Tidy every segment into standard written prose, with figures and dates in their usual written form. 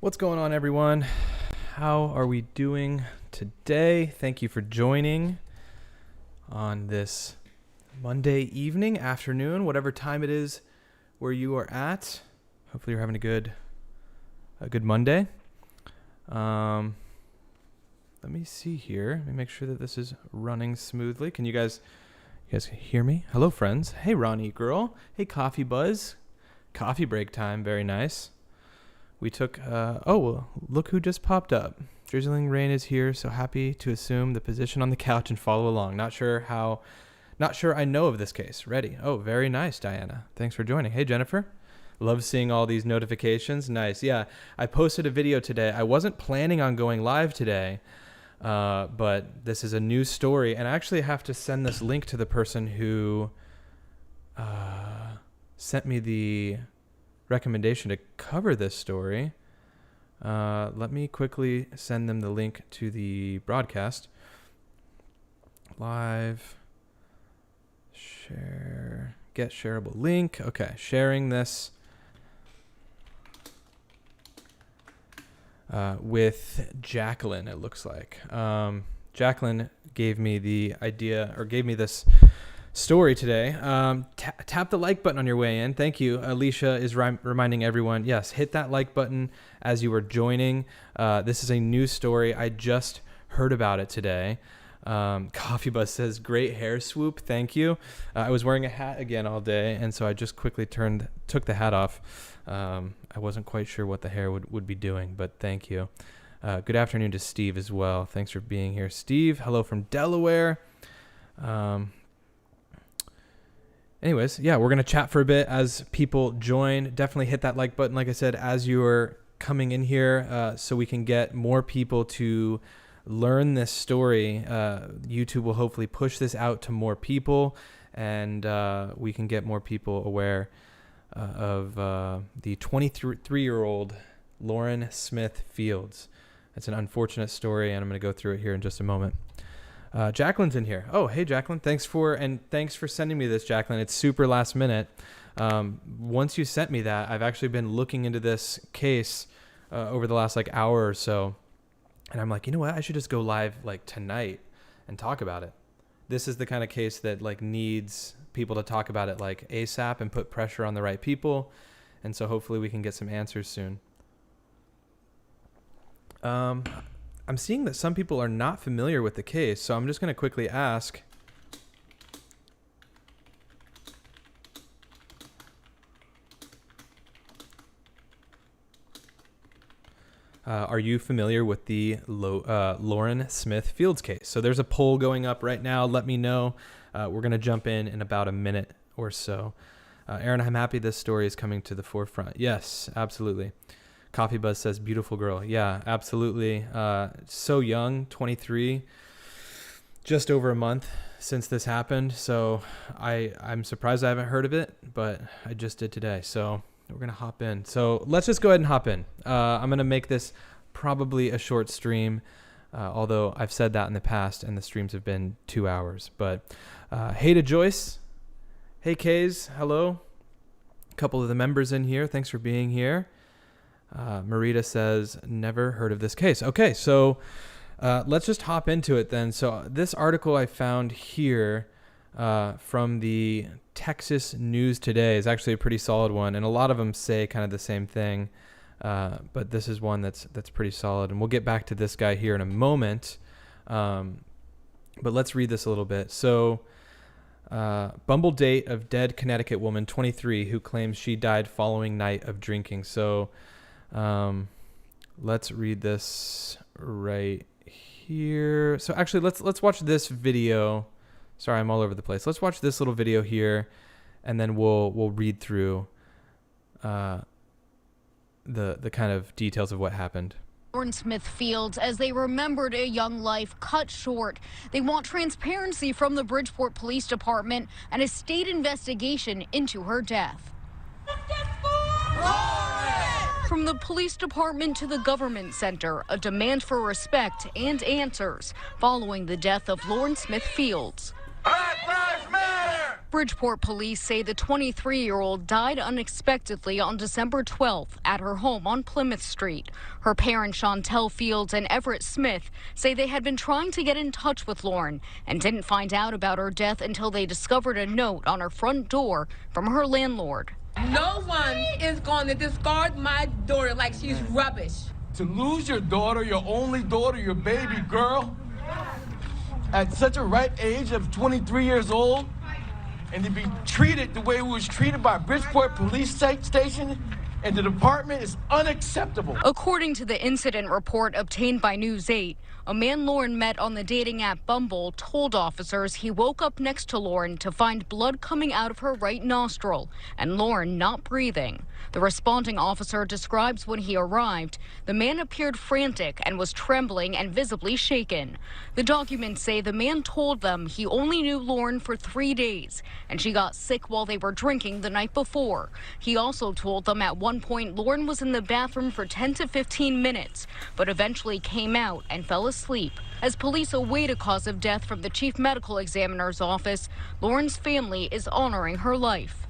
What's going on, everyone? How are we doing today? Thank you for joining on this Monday evening, afternoon, whatever time it is where you are at. Hopefully you're having a good Monday. Let me see here. Let me make sure that this is running smoothly. Can you guys hear me? Hello, friends. Hey, Ronnie girl. Hey, Coffee Buzz. Coffee break time. Very nice. We took, look who just popped up. Drizzling rain is here, so happy to assume the position on the couch and follow along. Not sure I know of this case. Ready. Oh, very nice, Diana. Thanks for joining. Hey, Jennifer. Love seeing all these notifications. Nice. Yeah, I posted a video today. I wasn't planning on going live today, but this is a new story, and I actually have to send this link to the person who sent me the recommendation to cover this story. Let me quickly send them the link to the broadcast. Live, share, get shareable link. Okay, sharing this with Jacqueline, it looks like. Jacqueline gave me the idea, or gave me this story today. Tap the like button on your way in. Thank you. Alicia is reminding everyone, yes, hit that like button as you were joining. This is a new story. I just heard about it today. Coffee Buzz says, great hair swoop. Thank you. I was wearing a hat again all day, and so I just quickly took the hat off. I wasn't quite sure what the hair would be doing, but thank you. Good afternoon to Steve as well. Thanks for being here. Steve, hello from Delaware. Anyways, yeah, we're going to chat for a bit as people join. Definitely hit that like button, like I said, as you're coming in here, so we can get more people to learn this story. YouTube will hopefully push this out to more people, and we can get more people aware of the 23-year-old Lauren Smith Fields. It's an unfortunate story, and I'm going to go through it here in just a moment. Jacqueline's in here. Oh, hey, Jacqueline. Thanks for sending me this, Jacqueline. It's super last minute. Once you sent me that, I've actually been looking into this case over the last hour or so. And I'm like, you know what? I should just go live tonight and talk about it. This is the kind of case that needs people to talk about it ASAP and put pressure on the right people. And so hopefully we can get some answers soon. I'm seeing that some people are not familiar with the case, so I'm just going to quickly ask. Are you familiar with the Lauren Smith Fields case? So there's a poll going up right now. Let me know. We're going to jump in about a minute or so. Aaron, I'm happy this story is coming to the forefront. Yes, absolutely. Coffee Buzz says, beautiful girl. Yeah, absolutely. So young, 23, just over a month since this happened. So I'm surprised I haven't heard of it, but I just did today. So we're going to hop in. So let's just go ahead and hop in. I'm going to make this probably a short stream, although I've said that in the past and the streams have been 2 hours. But hey to Joyce. Hey, Kays. Hello. A couple of the members in here. Thanks for being here. Marita says, never heard of this case. Okay, so let's just hop into it then. So this article I found here from the Texas News Today is actually a pretty solid one, and a lot of them say kind of the same thing, but this is one that's pretty solid, and we'll get back to this guy here in a moment. But let's read this a little bit. So Bumble date of dead Connecticut woman 23 who claims she died following night of drinking. So let's read this right here. So actually, let's watch this video. Sorry, I'm all over the place. Let's watch this little video here, and then we'll read through the kind of details of what happened. Lauren Smith Fields, as they remembered a young life cut short. They want transparency from the Bridgeport Police Department and a state investigation into her death. From the police department to the government center, a demand for respect and answers following the death of Lauren Smith Fields. Black Lives Matter! Bridgeport police say the 23-year-old died unexpectedly on December 12th at her home on Plymouth Street. Her parents, Chantel Fields and Everett Smith, say they had been trying to get in touch with Lauren and didn't find out about her death until they discovered a note on her front door from her landlord. No one is going to discard my daughter like she's rubbish. To lose your daughter, your only daughter, your baby girl, at such a ripe age of 23 years old, and to be treated the way we was treated by Bridgeport Police Station and the department is unacceptable. According to the incident report obtained by News 8, a man Lauren met on the dating app Bumble told officers he woke up next to Lauren to find blood coming out of her right nostril and Lauren not breathing. The responding officer describes when he arrived, the man appeared frantic and was trembling and visibly shaken. The documents say the man told them he only knew Lauren for 3 days and she got sick while they were drinking the night before. He also told them at one point Lauren was in the bathroom for 10 to 15 minutes, but eventually came out and fell asleep. As police await a cause of death from the chief medical examiner's office, Lauren's family is honoring her life.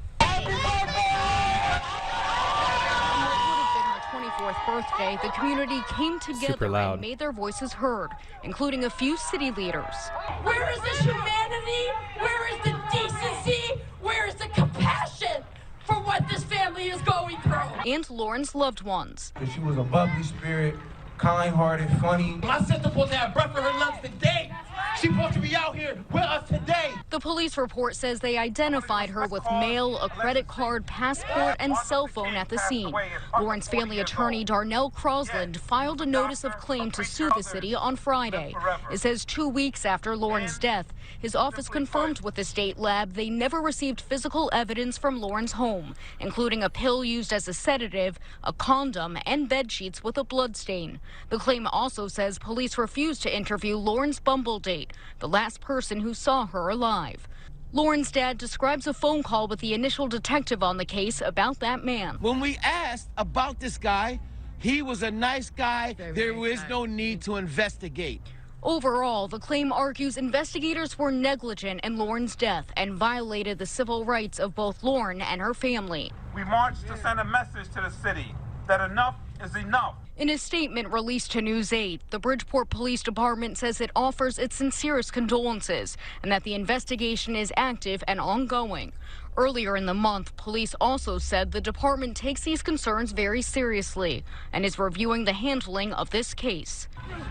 Fourth birthday, the community came together and made their voices heard, including a few city leaders. Where is the humanity? Where is the decency? Where is the compassion for what this family is going through? And Lauren's loved ones. She was a bubbly spirit, kind-hearted, funny. My sister's supposed to have breath in her lungs today. She's supposed to be out here with us today. The police report says they identified her with mail, a credit card, passport, and cell phone at the scene. Lauren's family attorney Darnell Crosland filed a notice of claim to sue the city on Friday. It says 2 weeks after Lauren's death, his office confirmed with the state lab they never received physical evidence from Lauren's home, including a pill used as a sedative, a condom, and bed sheets with a blood stain. The claim also says police refused to interview Lauren's Bumble date, the last person who saw her alive. Lauren's dad describes a phone call with the initial detective on the case about that man. When we asked about this guy, he was a nice guy. There is no need to investigate. Overall, the claim argues investigators were negligent in Lauren's death and violated the civil rights of both Lauren and her family. We marched to send a message to the city that enough is enough. In a statement released to News 8, the Bridgeport Police Department says it offers its sincerest condolences and that the investigation is active and ongoing. Earlier in the month, police also said the department takes these concerns very seriously and is reviewing the handling of this case.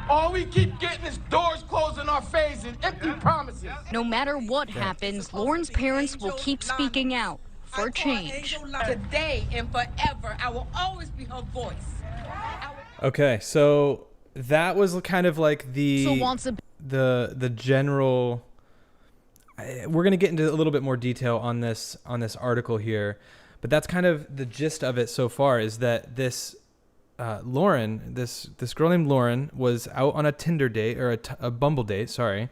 All we keep getting is doors closed in our face and empty promises. No matter what happens, Lauren's parents will keep speaking out for change. Today and forever, I will always be her voice. Okay, so that was kind of like the general. We're gonna get into a little bit more detail on this article here, but that's kind of the gist of it so far. Is that this Lauren, this girl named Lauren, was out on a Tinder date or a Bumble date. Sorry.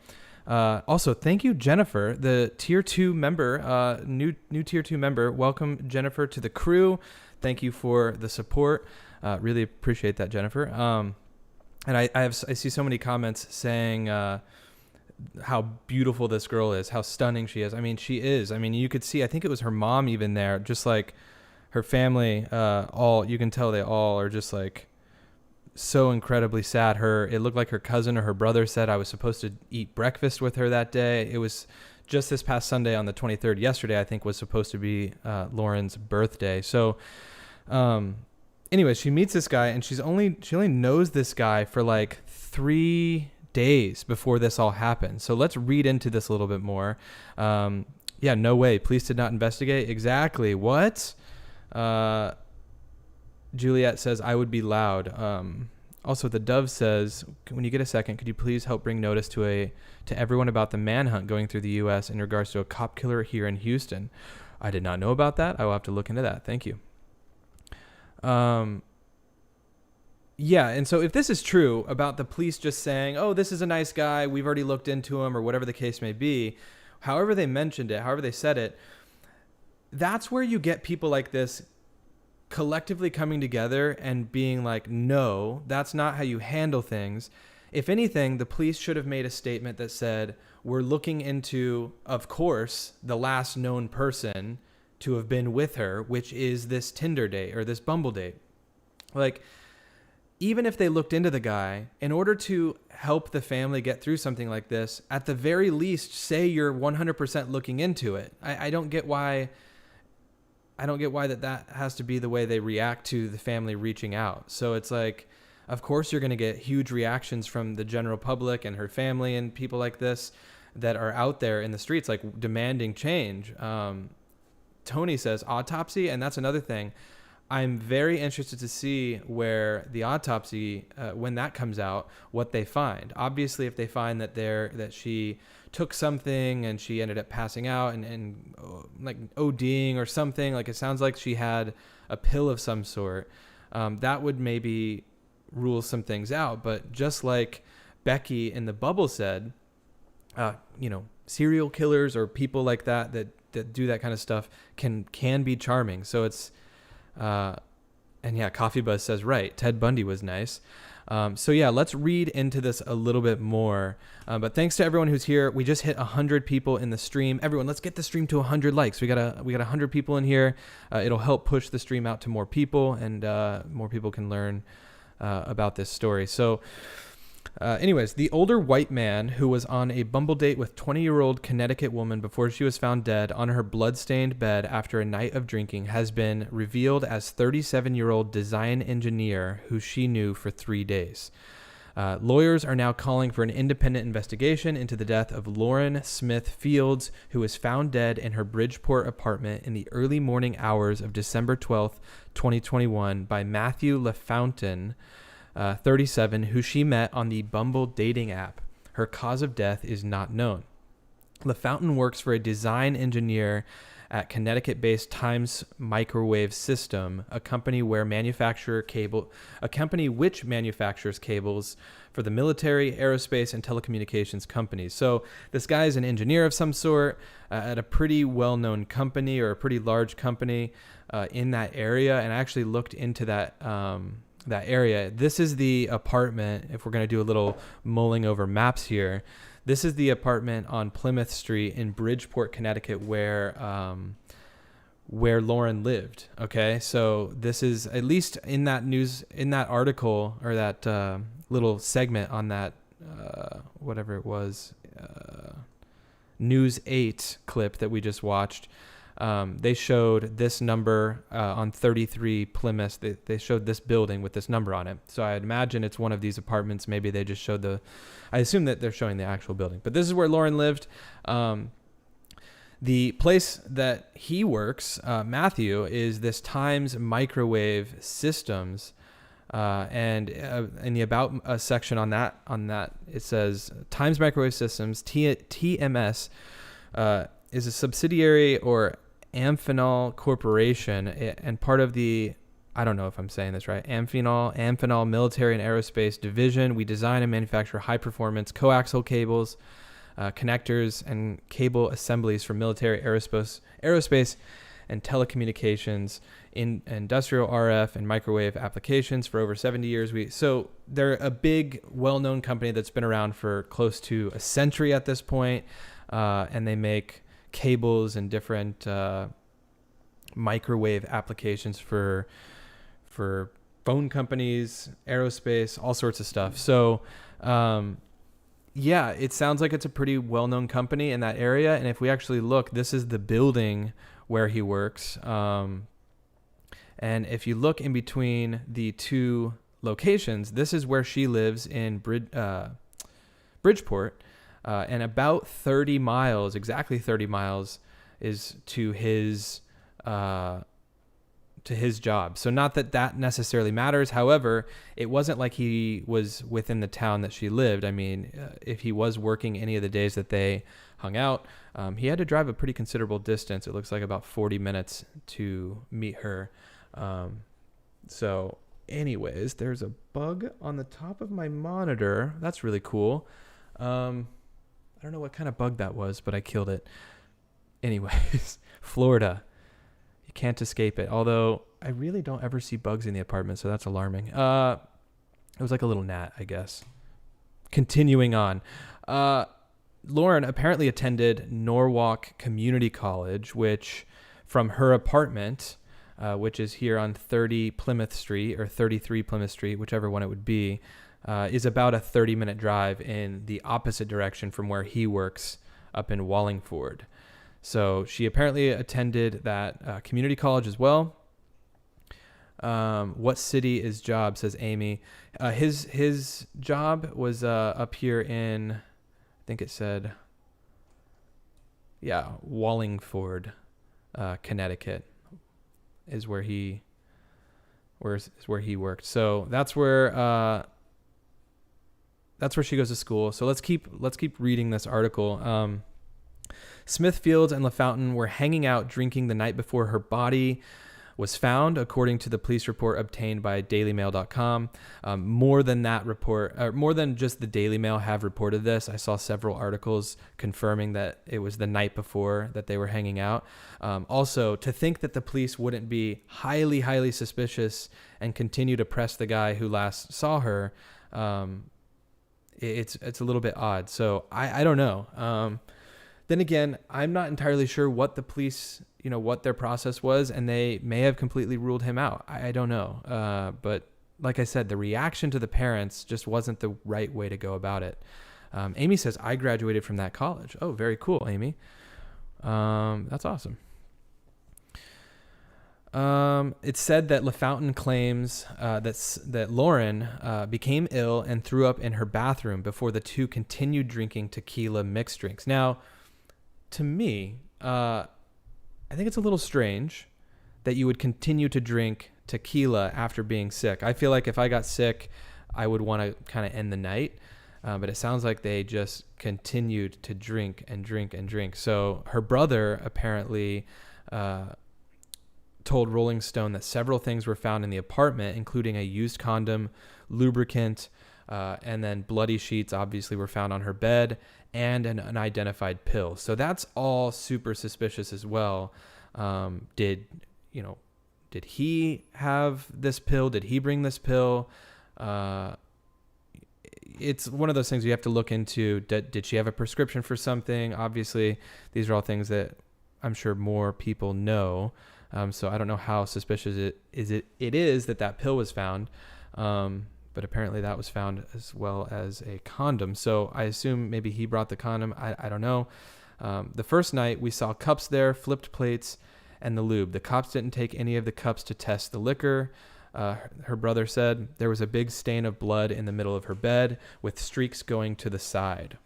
Also, thank you, Jennifer, the Tier 2 member, new Tier 2 member. Welcome, Jennifer, to the crew. Thank you for the support. Really appreciate that, Jennifer. And I see so many comments saying how beautiful this girl is, how stunning she is. I mean, she is. I mean, you could see, I think it was her mom even there, just like her family, you can tell they all are just like so incredibly sad. It looked like her cousin or her brother said I was supposed to eat breakfast with her that day. It was just this past Sunday on the 23rd. Yesterday, I think, was supposed to be Lauren's birthday. So, anyway, she meets this guy and she only knows this guy for like 3 days before this all happened. So let's read into this a little bit more. Yeah, no way. Police did not investigate. Exactly. What? Juliet says, I would be loud. Also, the Dove says, when you get a second, could you please help bring notice to everyone about the manhunt going through the U.S. in regards to a cop killer here in Houston? I did not know about that. I will have to look into that. Thank you. Yeah, and so if this is true about the police just saying, oh, this is a nice guy, we've already looked into him, or whatever the case may be, however they mentioned it, however they said it, that's where you get people like this collectively coming together and being like, no, that's not how you handle things. if anything, the police should have made a statement that said, we're looking into, of course, the last known person to have been with her, which is this Tinder date or this Bumble date. Like, even if they looked into the guy, in order to help the family get through something like this, at the very least, say you're 100% looking into it. I don't get why that has to be the way they react to the family reaching out. So it's like, of course you're going to get huge reactions from the general public and her family and people like this that are out there in the streets, like demanding change. Tony says autopsy, and that's another thing. I'm very interested to see where the autopsy, when that comes out, what they find. Obviously, if they find that she took something and she ended up passing out and like ODing or something, like it sounds like she had a pill of some sort, that would maybe rule some things out. But just like Becky in the Bubble said, serial killers or people like that do that kind of stuff can be charming. So it's, and yeah, Coffee Buzz says, right, Ted Bundy was nice. So yeah, let's read into this a little bit more. But thanks to everyone who's here. We just hit 100 people in the stream. Everyone, let's get the stream to 100 likes. We got 100 people in here. It'll help push the stream out to more people, and more people can learn about this story. So anyways, the older white man who was on a Bumble date with 20-year-old Connecticut woman before she was found dead on her blood-stained bed after a night of drinking has been revealed as 37-year-old design engineer who she knew for 3 days. Lawyers are now calling for an independent investigation into the death of Lauren Smith Fields, who was found dead in her Bridgeport apartment in the early morning hours of December 12th, 2021 by Matthew LaFountain, 37, who she met on the Bumble dating app. Her cause of death is not known. LaFountain works for a design engineer at Connecticut-based Times Microwave System, a company which manufactures cables for the military, aerospace, and telecommunications companies. So this guy is an engineer of some sort at a pretty well-known company, or a pretty large company in that area, and I actually looked into that area. This is the apartment, if we're going to do a little mulling over maps here, this is the apartment on Plymouth Street in Bridgeport, Connecticut, where Lauren lived. Okay, so this is, at least in that article, or that little segment on that whatever it was, News 8 clip that we just watched, they showed this number on 33 Plymouth. They showed this building with this number on it. So I'd imagine it's one of these apartments. Maybe they just showed I assume that they're showing the actual building. But this is where Lauren lived. The place that he works, Matthew, is this Times Microwave Systems. And in the About section on that, it says Times Microwave Systems, TMS, is a subsidiary or Amphenol Corporation, and part of the, I don't know if I'm saying this right, Amphenol Military and Aerospace Division. We design and manufacture high-performance coaxial cables, connectors, and cable assemblies for military, aerospace, and telecommunications, in industrial RF and microwave applications for over 70 years. So they're a big, well-known company that's been around for close to a century at this point, and they make cables and different microwave applications for phone companies, aerospace, all sorts of stuff. So yeah, it sounds like it's a pretty well-known company in that area. And if we actually look, this is the building where he works. And if you look in between the two locations, this is where she lives in Bridgeport. And about exactly 30 miles is to his job. So not that necessarily matters. However, it wasn't like he was within the town that she lived. I mean, if he was working any of the days that they hung out, he had to drive a pretty considerable distance. It looks like about 40 minutes to meet her. So anyways, there's a bug on the top of my monitor. That's really cool. I don't know what kind of bug that was, but I killed it. Anyways, Florida. You can't escape it. Although I really don't ever see bugs in the apartment, so that's alarming. It was like a little gnat, I guess. continuing on. Lauren apparently attended Norwalk Community College, which from her apartment, which is here on 30 Plymouth Street or 33 Plymouth Street, whichever one it would be, is about a 30-minute drive in the opposite direction from where he works up in Wallingford. So she apparently attended that community college as well. What city is job, says Amy. His job was up here in, I think it said, Wallingford, Connecticut is where he worked. So that's where she goes to school. So let's keep reading this article. Smith, Fields, and LaFountain were hanging out drinking the night before her body was found, according to the police report obtained by dailymail.com. More than just the Daily Mail have reported this. I saw several articles confirming that it was the night before that they were hanging out. Also, to think that the police wouldn't be highly, highly suspicious and continue to press the guy who last saw her, it's a little bit odd. So I don't know. Then again, I'm not entirely sure what the police, what their process was, and they may have completely ruled him out. I don't know. But like I said, the reaction to the parents just wasn't the right way to go about it. Amy says, I graduated from that college. Oh, very cool, Amy. That's awesome. It's said that LaFountain claims that Lauren became ill and threw up in her bathroom before the two continued drinking tequila mixed drinks. Now, to me, I think it's a little strange that you would continue to drink tequila after being sick. I feel like if I got sick, I would want to kind of end the night. But it sounds like they just continued to drink and drink and drink. So her brother apparently told Rolling Stone that several things were found in the apartment, including a used condom, lubricant, and then bloody sheets obviously were found on her bed, and an unidentified pill. So that's all super suspicious as well. Did he have this pill? Did he bring this pill? It's one of those things you have to look into. Did she have a prescription for something? Obviously, these are all things that I'm sure more people know. So I don't know how suspicious it is that pill was found. But apparently that was found as well as a condom. So I assume maybe he brought the condom. I don't know. The first night we saw cups there, flipped plates, and the lube. The cops didn't take any of the cups to test the liquor. Her brother said there was a big stain of blood in the middle of her bed with streaks going to the side.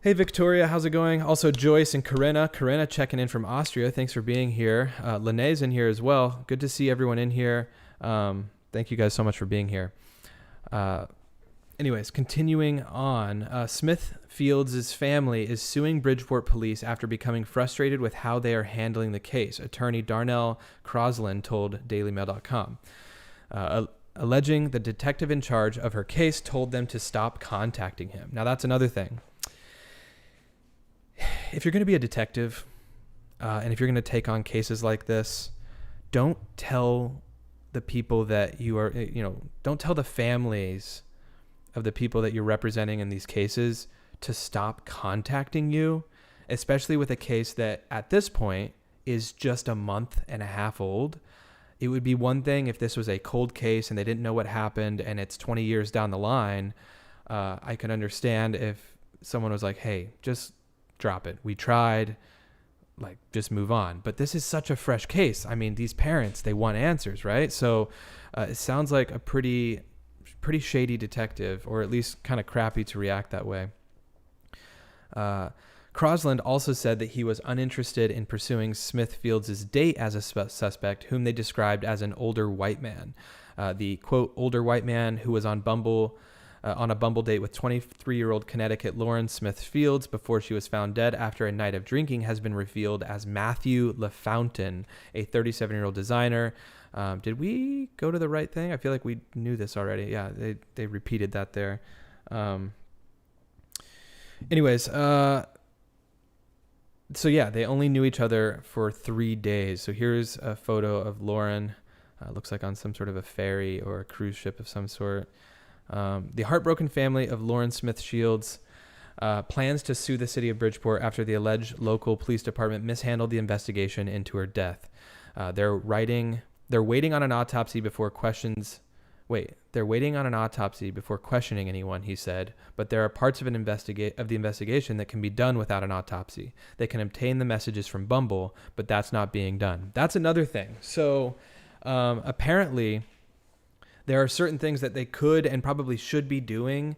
Hey, Victoria, how's it going? Also, Joyce and Corinna. Corinna checking in from Austria. Thanks for being here. Lene's in here as well. Good to see everyone in here. Thank you guys so much for being here. Anyways, continuing on, Smith Fields' family is suing Bridgeport police after becoming frustrated with how they are handling the case. Attorney Darnell Crosland told dailymail.com, alleging the detective in charge of her case told them to stop contacting him. Now, that's another thing. If you're going to be a detective, and if you're going to take on cases like this, don't tell the people that you are, don't tell the families of the people that you're representing in these cases to stop contacting you, especially with a case that at this point is just a month and a half old. It would be one thing if this was a cold case and they didn't know what happened and it's 20 years down the line. I could understand if someone was like, hey, just drop it. We tried, just move on. But this is such a fresh case. I mean, these parents, they want answers, right? So it sounds like a pretty shady detective, or at least kind of crappy to react that way. Crosland also said that he was uninterested in pursuing Smith Fields' date as a suspect, whom they described as an older white man. The, quote, older white man who was on Bumble on a Bumble date with 23-year-old Connecticut Lauren Smith Fields before she was found dead after a night of drinking has been revealed as Matthew LaFountain, a 37-year-old designer. Did we go to the right thing? I feel like we knew this already. Yeah, they repeated that there. Anyways, so yeah, they only knew each other for 3 days. So here's a photo of Lauren. Looks like on some sort of a ferry or a cruise ship of some sort. The heartbroken family of Lauren Smith Shields plans to sue the city of Bridgeport after the alleged local police department mishandled the investigation into her death. They're waiting on an autopsy before questioning anyone, he said, but there are parts of the investigation that can be done without an autopsy. They can obtain the messages from Bumble, but that's not being done. That's another thing. So apparently there are certain things that they could and probably should be doing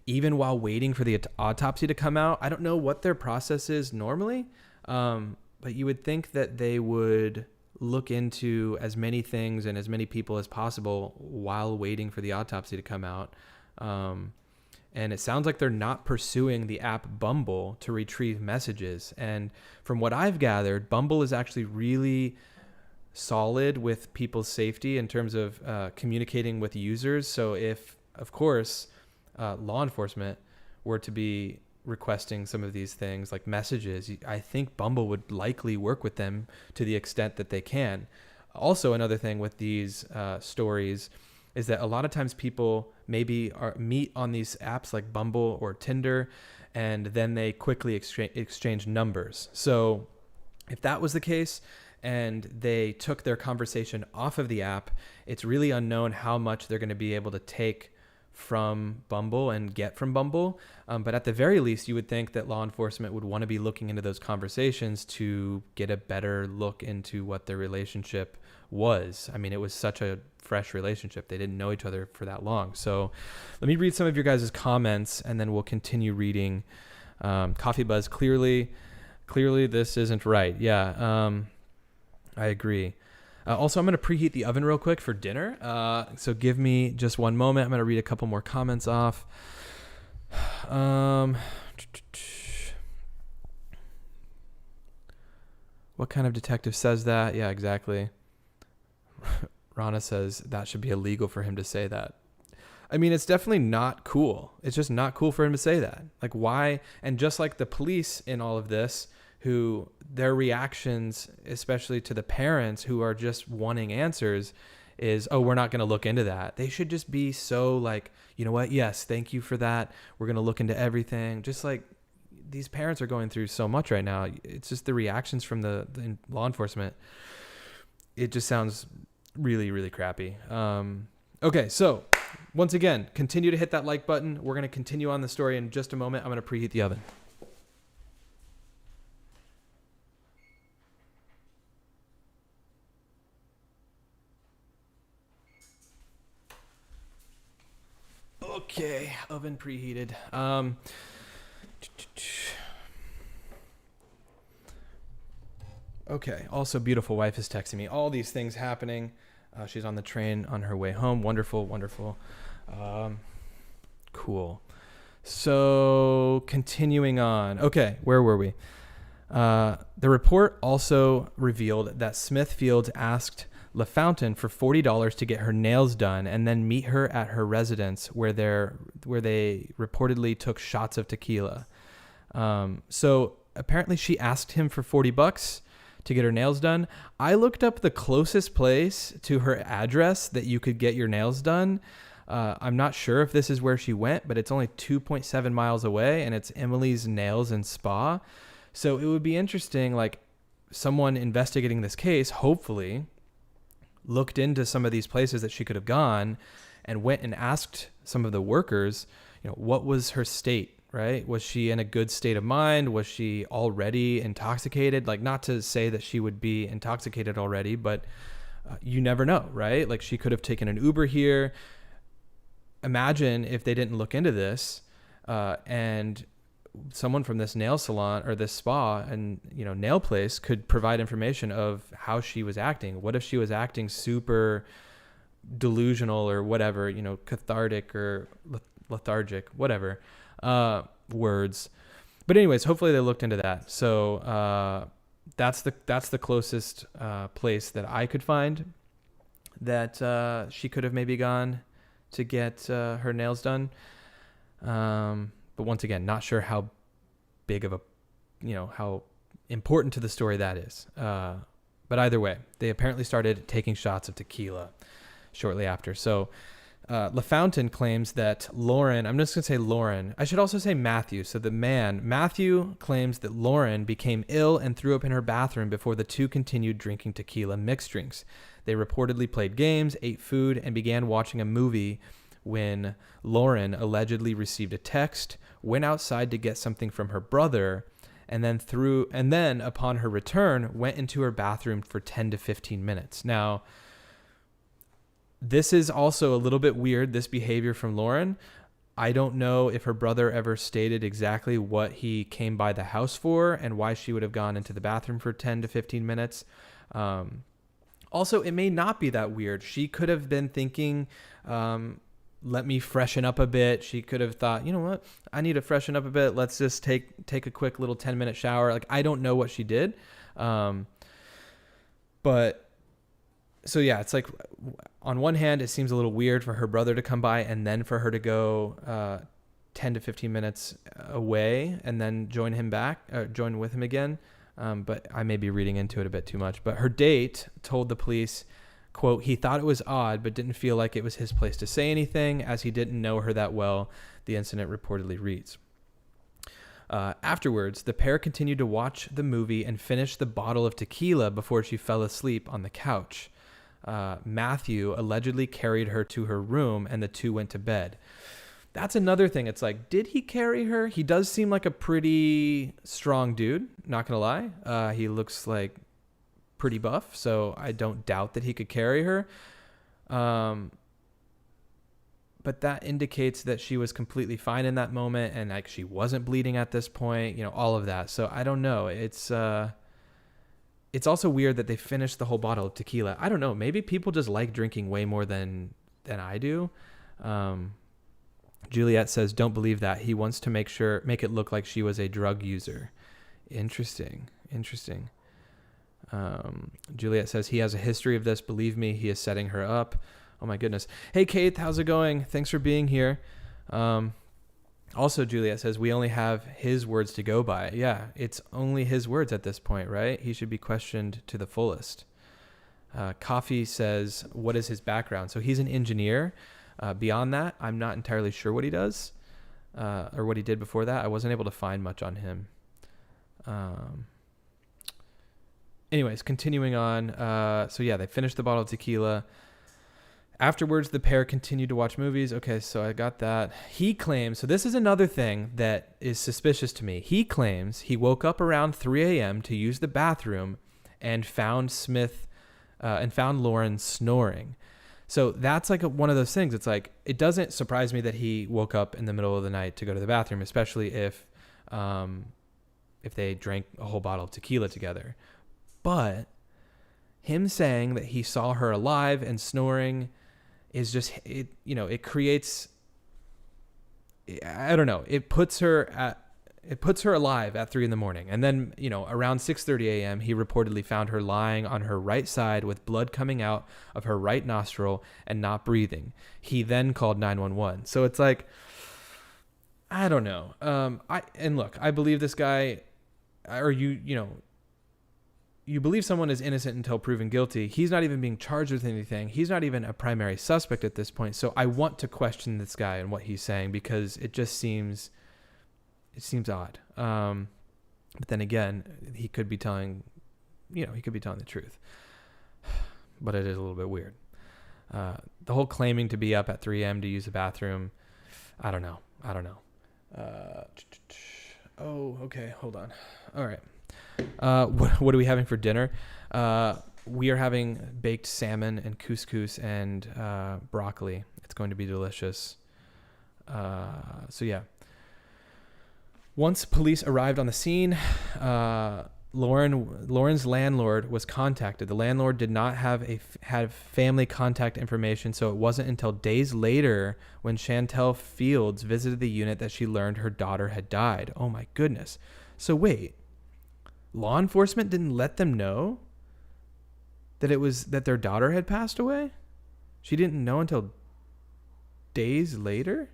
even while waiting for the autopsy to come out. I don't know what their process is normally, but you would think that they would look into as many things and as many people as possible while waiting for the autopsy to come out. And it sounds like they're not pursuing the app Bumble to retrieve messages. And from what I've gathered, Bumble is actually really solid with people's safety in terms of communicating with users. So if, of course, law enforcement were to be requesting some of these things like messages, I think Bumble would likely work with them to the extent that they can. Also, another thing with these stories is that a lot of times people maybe meet on these apps like Bumble or Tinder, and then they quickly exchange numbers. So if that was the case and they took their conversation off of the app, it's really unknown how much they're going to be able to take from Bumble and get from Bumble. But at the very least, you would think that law enforcement would want to be looking into those conversations to get a better look into what their relationship was. I mean, it was such a fresh relationship. They didn't know each other for that long. So let me read some of your guys' comments and then we'll continue reading. Coffee Buzz, clearly this isn't right. Yeah, I agree. Also, I'm going to preheat the oven real quick for dinner. So give me just one moment. I'm going to read a couple more comments off. What kind of detective says that? Yeah, exactly. Rana says that should be illegal for him to say that. I mean, it's definitely not cool. It's just not cool for him to say that. Like, why? And just like the police in all of this, who their reactions, especially to the parents who are just wanting answers, is, oh, we're not going to look into that. They should just be so like, you know what? Yes, thank you for that. We're going to look into everything. Just like these parents are going through so much right now. It's just the reactions from the law enforcement. It just sounds really, really crappy. Okay, so once again, continue to hit that like button. We're going to continue on the story in just a moment. I'm going to preheat the oven. Okay, oven preheated. Okay, also beautiful wife is texting me. All these things happening. She's on the train on her way home. Wonderful, wonderful. Cool. So continuing on. Okay, where were we? The report also revealed that Smith Fields asked LaFountain for $40 to get her nails done and then meet her at her residence where they reportedly took shots of tequila. So apparently she asked him for $40 to get her nails done. I looked up the closest place to her address that you could get your nails done. I'm not sure if this is where she went, but it's only 2.7 miles away and it's Emily's Nails and Spa. So it would be interesting, like someone investigating this case, hopefully looked into some of these places that she could have gone and went and asked some of the workers, what was her state, right? Was she in a good state of mind? Was she already intoxicated? Like, not to say that she would be intoxicated already, but you never know, right? Like, she could have taken an Uber here. Imagine if they didn't look into this and someone from this nail salon or this spa and nail place could provide information of how she was acting. What if she was acting super delusional or whatever, cathartic or lethargic, whatever words. But anyways, hopefully they looked into that. So that's the closest place that I could find that she could have maybe gone to get her nails done. But once again, not sure how big of a, how important to the story that is. But either way, they apparently started taking shots of tequila shortly after. So LaFountain claims that Lauren, I'm just going to say Lauren. I should also say Matthew. So Matthew claims that Lauren became ill and threw up in her bathroom before the two continued drinking tequila mixed drinks. They reportedly played games, ate food, and began watching a movie when Lauren allegedly received a text, went outside to get something from her brother, and then upon her return, went into her bathroom for 10 to 15 minutes. Now, this is also a little bit weird, this behavior from Lauren. I don't know if her brother ever stated exactly what he came by the house for and why she would have gone into the bathroom for 10 to 15 minutes. Also, it may not be that weird. She could have been thinking, let me freshen up a bit. She could have thought, you know what? I need to freshen up a bit. Let's just take a quick little 10-minute shower. Like, I don't know what she did. But so yeah, it's like on one hand, it seems a little weird for her brother to come by and then for her to go 10 to 15 minutes away and then join with him again. But I may be reading into it a bit too much. But her date told the police, quote, he thought it was odd, but didn't feel like it was his place to say anything as he didn't know her that well, the incident reportedly reads. Afterwards, the pair continued to watch the movie and finished the bottle of tequila before she fell asleep on the couch. Matthew allegedly carried her to her room and the two went to bed. That's another thing. It's like, did he carry her? He does seem like a pretty strong dude, not gonna lie. He looks like pretty buff, so I don't doubt that he could carry her. But that indicates that she was completely fine in that moment and like she wasn't bleeding at this point, you know, all of that. So I don't know. It's also weird that they finished the whole bottle of tequila. I don't know. Maybe people just like drinking way more than I do. Juliet says, don't believe that. He wants to make it look like she was a drug user. Interesting. Juliet says he has a history of this. Believe me, he is setting her up. Oh my goodness. Hey, Kate, how's it going? Thanks for being here. Also, Juliet says we only have his words to go by. Yeah, it's only his words at this point, right? He should be questioned to the fullest. Coffee says, what is his background? So he's an engineer. Beyond that, I'm not entirely sure what he does or what he did before that. I wasn't able to find much on him. Anyways, continuing on. So yeah, they finished the bottle of tequila. Afterwards, the pair continued to watch movies. Okay, so I got that. He claims, so this is another thing that is suspicious to me. He claims he woke up around 3 a.m. to use the bathroom and found Lauren snoring. So that's like one of those things. It's like, it doesn't surprise me that he woke up in the middle of the night to go to the bathroom, especially if they drank a whole bottle of tequila together. But him saying that he saw her alive and snoring is just, it creates, I don't know, it puts her alive at 3 a.m. And then, around 6:30 a.m., he reportedly found her lying on her right side with blood coming out of her right nostril and not breathing. He then called 911. So it's like, I don't know. I believe this guy, or you believe someone is innocent until proven guilty. He's not even being charged with anything. He's not even a primary suspect at this point. So I want to question this guy and what he's saying because it just seems odd. But then again, he could be telling the truth. But it is a little bit weird. The whole claiming to be up at 3 a.m. to use the bathroom, I don't know. Oh, okay. Hold on. All right. What are we having for dinner? We are having baked salmon and couscous and broccoli. It's going to be delicious. So yeah. Once police arrived on the scene, Lauren's landlord was contacted. The landlord did not have family contact information, so it wasn't until days later when Chantel Fields visited the unit that she learned her daughter had died. Oh my goodness. So wait. Law enforcement didn't let them know that their daughter had passed away? She didn't know until days later?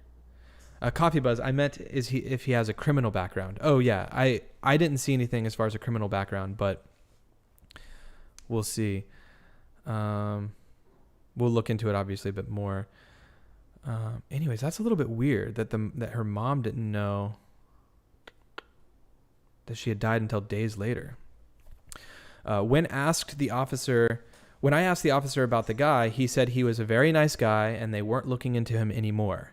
Coffee Buzz, I meant if he has a criminal background. Oh yeah, I didn't see anything as far as a criminal background, but we'll see. We'll look into it obviously a bit more. Anyways, that's a little bit weird that her mom didn't know that she had died until days later. When I asked the officer about the guy, he said he was a very nice guy and they weren't looking into him anymore.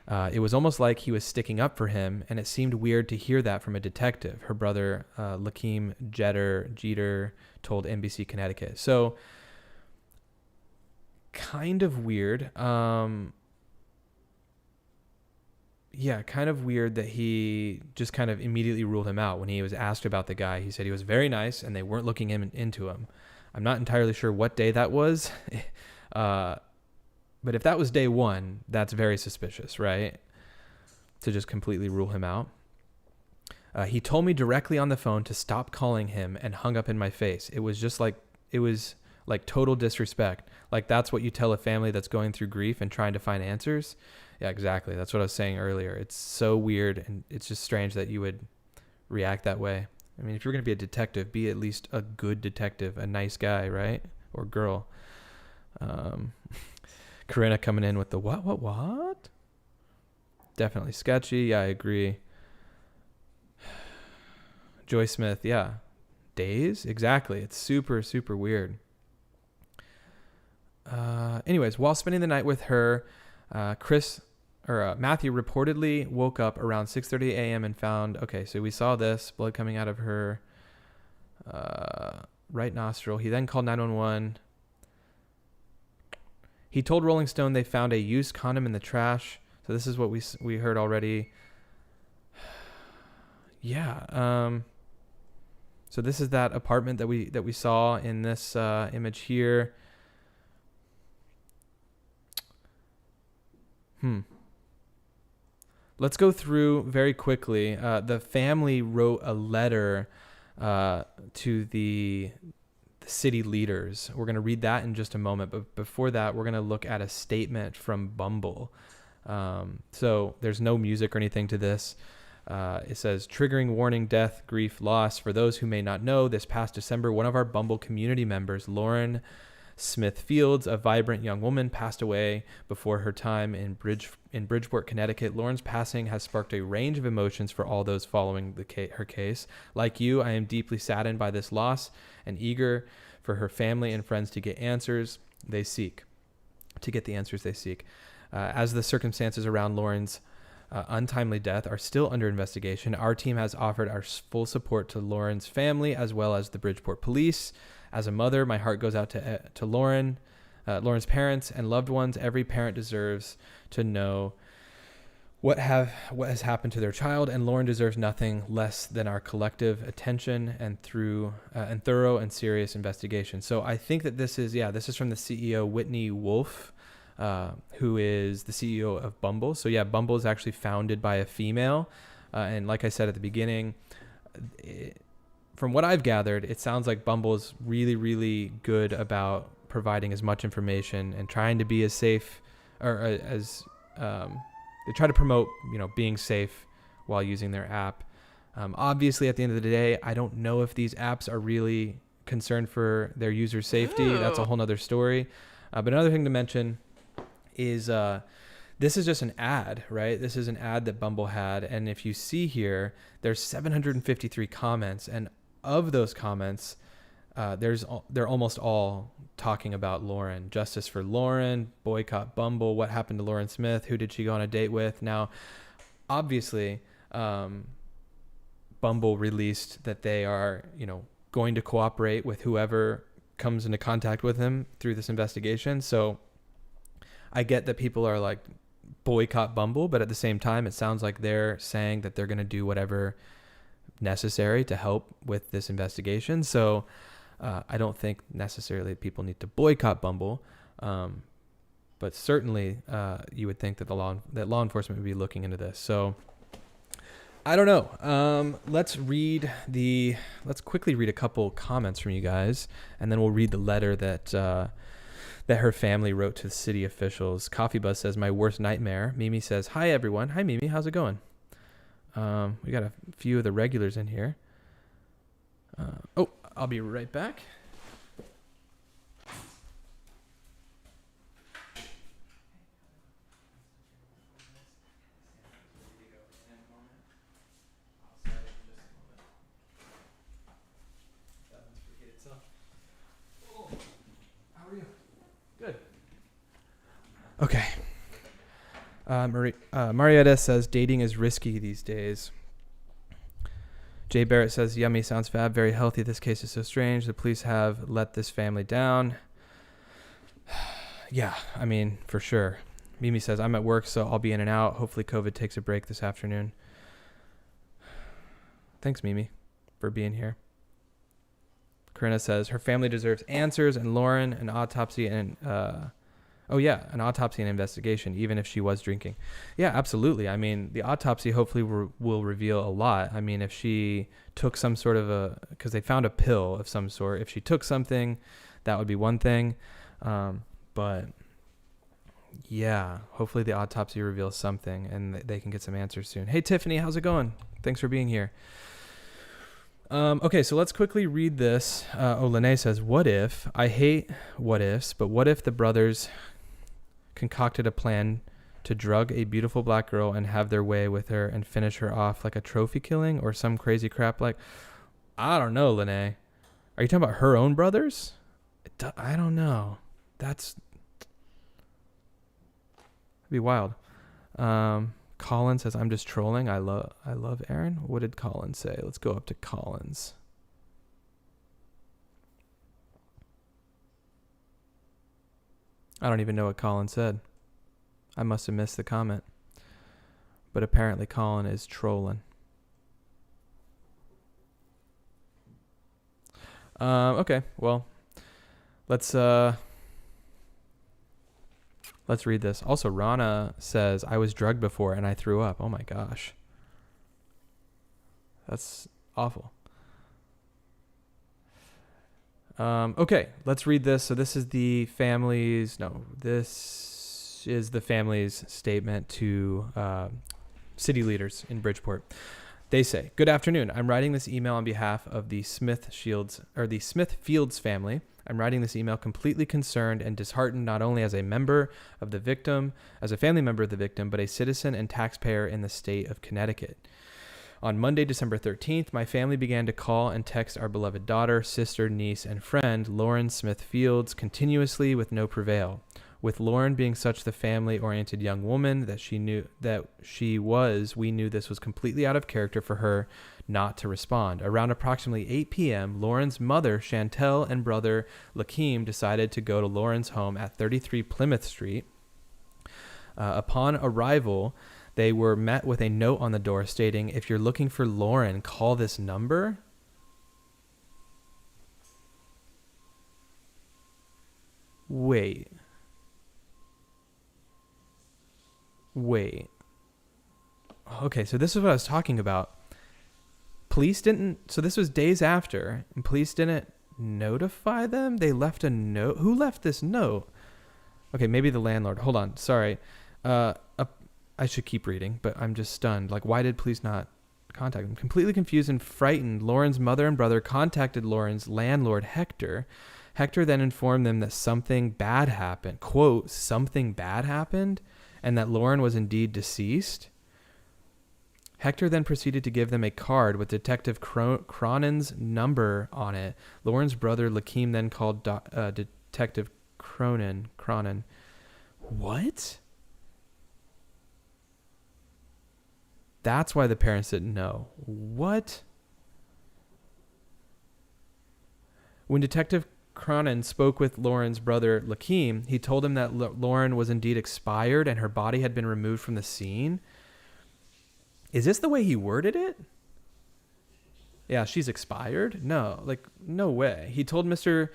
It was almost like he was sticking up for him, and it seemed weird to hear that from a detective, her brother, Lakeem Jeter, told NBC Connecticut. So, kind of weird. Yeah, kind of weird that he just kind of immediately ruled him out. When he was asked about the guy, he said he was very nice and they weren't looking into him. I'm not entirely sure what day that was. But if that was day one, that's very suspicious, right? To just completely rule him out. He told me directly on the phone to stop calling him and hung up in my face. It was like total disrespect. Like that's what you tell a family that's going through grief and trying to find answers. Yeah, exactly. That's what I was saying earlier. It's so weird, and it's just strange that you would react that way. I mean, if you're going to be a detective, be at least a good detective, a nice guy, right? Or girl. Corinna coming in with the what? Definitely sketchy. Yeah, I agree. Joy Smith, yeah. Days? Exactly. It's super, super weird. Anyways, while spending the night with her, Matthew reportedly woke up around 6:30 a.m. and found, okay, so we saw this, blood coming out of her right nostril. He then called 911. He told Rolling Stone they found a used condom in the trash. So this is what we heard already. Yeah. So this is that apartment that we saw in this image here. Let's go through very quickly. The family wrote a letter to the city leaders. We're going to read that in just a moment. But before that, we're going to look at a statement from Bumble. So there's no music or anything to this. It says, triggering warning, death, grief, loss. For those who may not know, this past December, one of our Bumble community members, Lauren Smith Fields, a vibrant young woman, passed away before her time in Bridgeport, Connecticut. Lauren's passing has sparked a range of emotions for all those following her case. Like you, I am deeply saddened by this loss and eager for her family and friends to get the answers they seek. As the circumstances around Lauren's untimely death are still under investigation, our team has offered our full support to Lauren's family as well as the Bridgeport police. As a mother, my heart goes out to Lauren's parents and loved ones. Every parent deserves to know what has happened to their child, and Lauren deserves nothing less than our collective attention and thorough and serious investigation. So I think that this is from the CEO, Whitney Wolf, who is the CEO of Bumble. So yeah, Bumble is actually founded by a female. And like I said at the beginning, from what I've gathered, it sounds like Bumble is really, really good about providing as much information and trying to be as safe they try to promote, being safe while using their app. Obviously, at the end of the day, I don't know if these apps are really concerned for their user safety. Ew. That's a whole nother story. But another thing to mention is this is just an ad, right? This is an ad that Bumble had. And if you see here, there's 753 comments. And of those comments, they're almost all talking about Lauren. Justice for Lauren, boycott Bumble, what happened to Lauren Smith, who did she go on a date with? Now, obviously, Bumble released that they are, going to cooperate with whoever comes into contact with them through this investigation. So I get that people are like, boycott Bumble, but at the same time, it sounds like they're saying that they're going to do whatever necessary to help with this investigation. So I don't think necessarily people need to boycott Bumble, but certainly you would think that law enforcement would be looking into this. So I don't know. Let's quickly read a couple comments from you guys, and then we'll read the letter that her family wrote to the city officials. Coffee Buzz says, my worst nightmare. Mimi says, hi everyone. Hi Mimi, how's it going? We got a few of the regulars in here. I'll be right back. Marietta says dating is risky these days. Jay Barrett says, yummy, sounds fab, very healthy. This case is so strange. The police have let this family down. Yeah, I mean, for sure. Mimi says, I'm at work, so I'll be in and out. Hopefully COVID takes a break this afternoon. Thanks, Mimi, for being here. Corinna says, her family deserves answers, and Lauren, an autopsy and an autopsy and investigation, even if she was drinking. Yeah, absolutely. I mean, the autopsy hopefully will reveal a lot. I mean, if she took some sort of because they found a pill of some sort. If she took something, that would be one thing. But yeah, hopefully the autopsy reveals something and they can get some answers soon. Hey, Tiffany, how's it going? Thanks for being here. Okay, so let's quickly read this. Lene says, what if, I hate what ifs, but what if the brothers concocted a plan to drug a beautiful black girl and have their way with her and finish her off like a trophy killing or some crazy crap like, I don't know, Lene. Are you talking about her own brothers? I don't know. That'd be wild. Colin says, I'm just trolling. I love Aaron. What did Colin say? Let's go up to Collins. I don't even know what Colin said. I must have missed the comment. But apparently Colin is trolling. Okay, well, let's read this. Also, Rana says, I was drugged before and I threw up. Oh my gosh. That's awful. Okay, let's read this. So this is the family's statement to city leaders in Bridgeport. They say, good afternoon. I'm writing this email on behalf of the Smith-Fields family. I'm writing this email completely concerned and disheartened, not only as a family member of the victim, but a citizen and taxpayer in the state of Connecticut. On Monday, December 13th, my family began to call and text our beloved daughter, sister, niece, and friend, Lauren Smith Fields, continuously with no prevail. With Lauren being such the family-oriented young woman we knew this was completely out of character for her not to respond. Around approximately 8 p.m., Lauren's mother, Chantel, and brother, Lakeem, decided to go to Lauren's home at 33 Plymouth Street. Upon arrival, they were met with a note on the door stating, if you're looking for Lauren, call this number. Wait. Okay, so this is what I was talking about. So this was days after, and police didn't notify them? They left a note? Who left this note? Okay, maybe the landlord. Hold on, sorry. I should keep reading, but I'm just stunned. Like, why did police not contact them? Completely confused and frightened, Lauren's mother and brother contacted Lauren's landlord, Hector. Hector then informed them that something bad happened. Quote, something bad happened? And that Lauren was indeed deceased. Hector then proceeded to give them a card with Detective Cronin's number on it. Lauren's brother, Lakeem, then called Detective Cronin. What? That's why the parents didn't know. What? When Detective Cronin spoke with Lauren's brother, Lakeem, he told him that Lauren was indeed expired and her body had been removed from the scene. Is this the way he worded it? Yeah, she's expired? No, no way. He told Mr.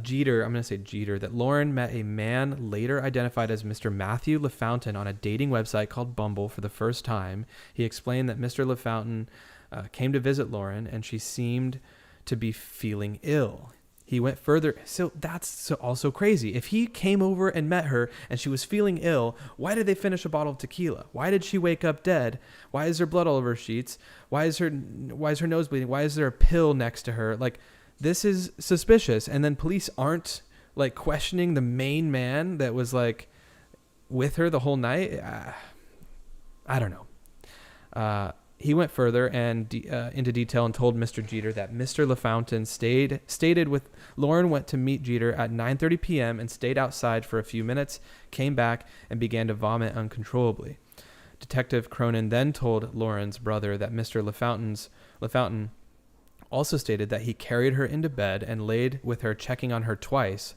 Jeter, I'm going to say Jeter, that Lauren met a man later identified as Mr. Matthew LaFountain on a dating website called Bumble for the first time. He explained that Mr. LaFountain came to visit Lauren and she seemed to be feeling ill. He went further. So that's also crazy. If he came over and met her and she was feeling ill, why did they finish a bottle of tequila? Why did she wake up dead? Why is there blood all over her sheets? Why is her nose bleeding? Why is there a pill next to her? Like, this is suspicious. And then police aren't like questioning the main man that was like with her the whole night. I don't know. He went further and into detail and told Mr. Jeter that Mr. LaFountain stated with Lauren went to meet Jeter at 9:30 p.m. and stayed outside for a few minutes, came back, and began to vomit uncontrollably. Detective Cronin then told Lauren's brother that Mr. LaFountain also stated that he carried her into bed and laid with her, checking on her twice,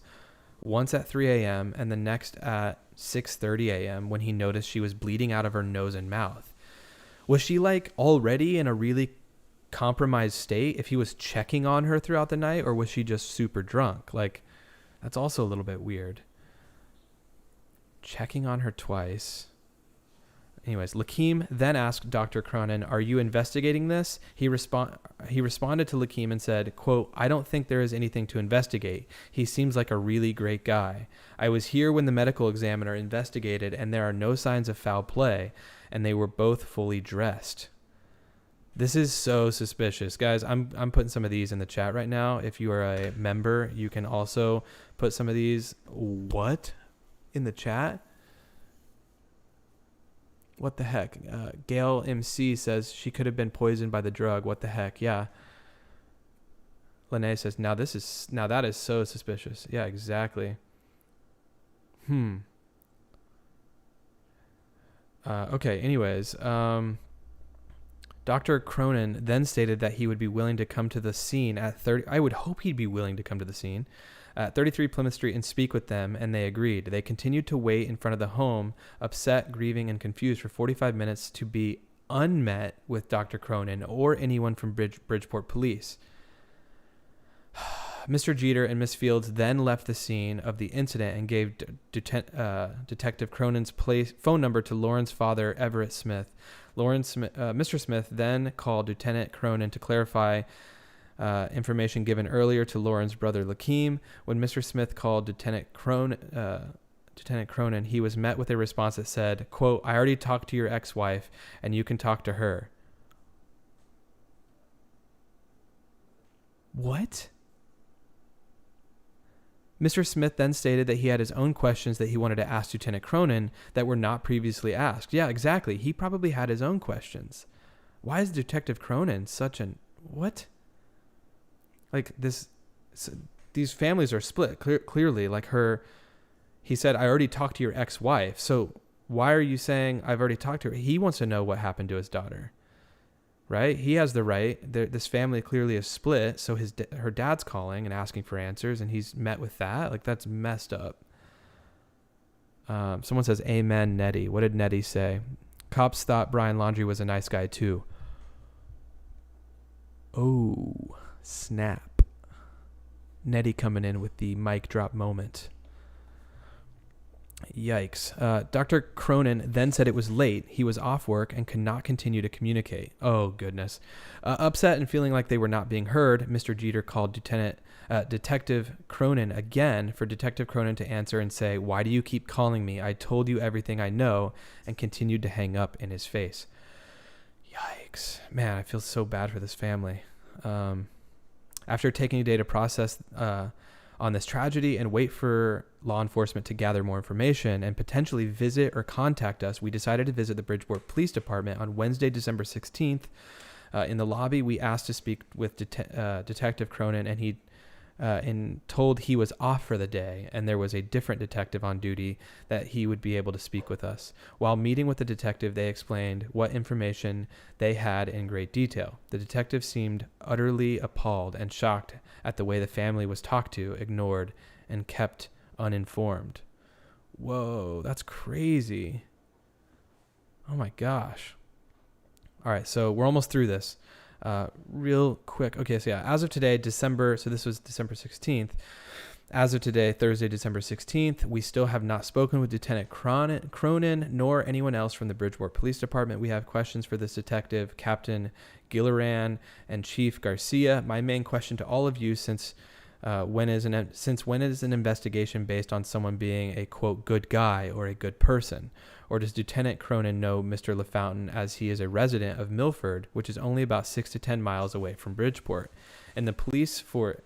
once at 3 a.m. and the next at 6:30 a.m. when he noticed she was bleeding out of her nose and mouth. Was she like already in a really compromised state if he was checking on her throughout the night, or was she just super drunk? Like, that's also a little bit weird. Checking on her twice. Anyways, Lakeem then asked Dr. Cronin, "Are you investigating this?" He responded to Lakeem and said, quote, "I don't think there is anything to investigate. He seems like a really great guy. I was here when the medical examiner investigated, and there are no signs of foul play, and they were both fully dressed." This is so suspicious. Guys, I'm putting some of these in the chat right now. If you are a member, you can also put some of these. What? In the chat? What the heck? Gail MC says she could have been poisoned by the drug. What the heck? Yeah. Lene says, now that is so suspicious. Yeah, exactly. Okay, anyways. Dr. Cronin then stated that he would be willing to come to the scene at 30. I would hope he'd be willing to come to the scene at 33 Plymouth Street and speak with them, and they agreed. They continued to wait in front of the home, upset, grieving, and confused for 45 minutes to be unmet with Dr. Cronin or anyone from Bridgeport Police. Mr. Jeter and Miss Fields then left the scene of the incident and gave Detective Cronin's phone number to Lauren's father, Everett Smith. Mr. Smith then called Lieutenant Cronin to clarify information given earlier to Lauren's brother Lakeem. When Mr. Smith called Lieutenant Cronin, he was met with a response that said, quote, "I already talked to your ex-wife, and you can talk to her." What? Mr. Smith then stated that he had his own questions that he wanted to ask Lieutenant Cronin that were not previously asked. Yeah, exactly. He probably had his own questions. Why is Detective Cronin such an... What? Like this... These families are split, clearly. Like he said, "I already talked to your ex-wife." So why are you saying, "I've already talked to her"? He wants to know what happened to his daughter. Right? He has the right. This family clearly is split, so her dad's calling and asking for answers, and he's met with that. Like, that's messed up. Someone says, "Amen, Nettie." What did Nettie say? "Cops thought Brian Laundrie was a nice guy, too." Oh, snap. Nettie coming in with the mic drop moment. Yikes. Dr. Cronin then said it was late. He was off work and could not continue to communicate. Oh, goodness. Upset and feeling like they were not being heard, Mr. Jeter called Detective Cronin again for Detective Cronin to answer and say, "Why do you keep calling me? I told you everything I know," and continued to hang up in his face. Yikes. Man, I feel so bad for this family. After taking a day to process on this tragedy and wait for law enforcement to gather more information and potentially visit or contact us, we decided to visit the Bridgeport Police Department on Wednesday, December 16th. In the lobby, we asked to speak with Detective Cronin, and he told he was off for the day, and there was a different detective on duty that he would be able to speak with us. While meeting with the detective, they explained what information they had in great detail. The detective seemed utterly appalled and shocked at the way the family was talked to, ignored, and kept uninformed. Whoa, that's crazy. Oh my gosh. All right, so we're almost through this. Real quick. Okay, so yeah, as of today, this was December 16th. As of today, Thursday, December 16th, we still have not spoken with Lieutenant Cronin nor anyone else from the Bridgeport Police Department. We have questions for this detective, Captain Gilleran, and Chief Garcia. My main question to all of you, since when is an investigation based on someone being a, quote, good guy or a good person? Or does Lieutenant Cronin know Mr. LaFountain as he is a resident of Milford, which is only about 6 to 10 miles away from Bridgeport? In the police force,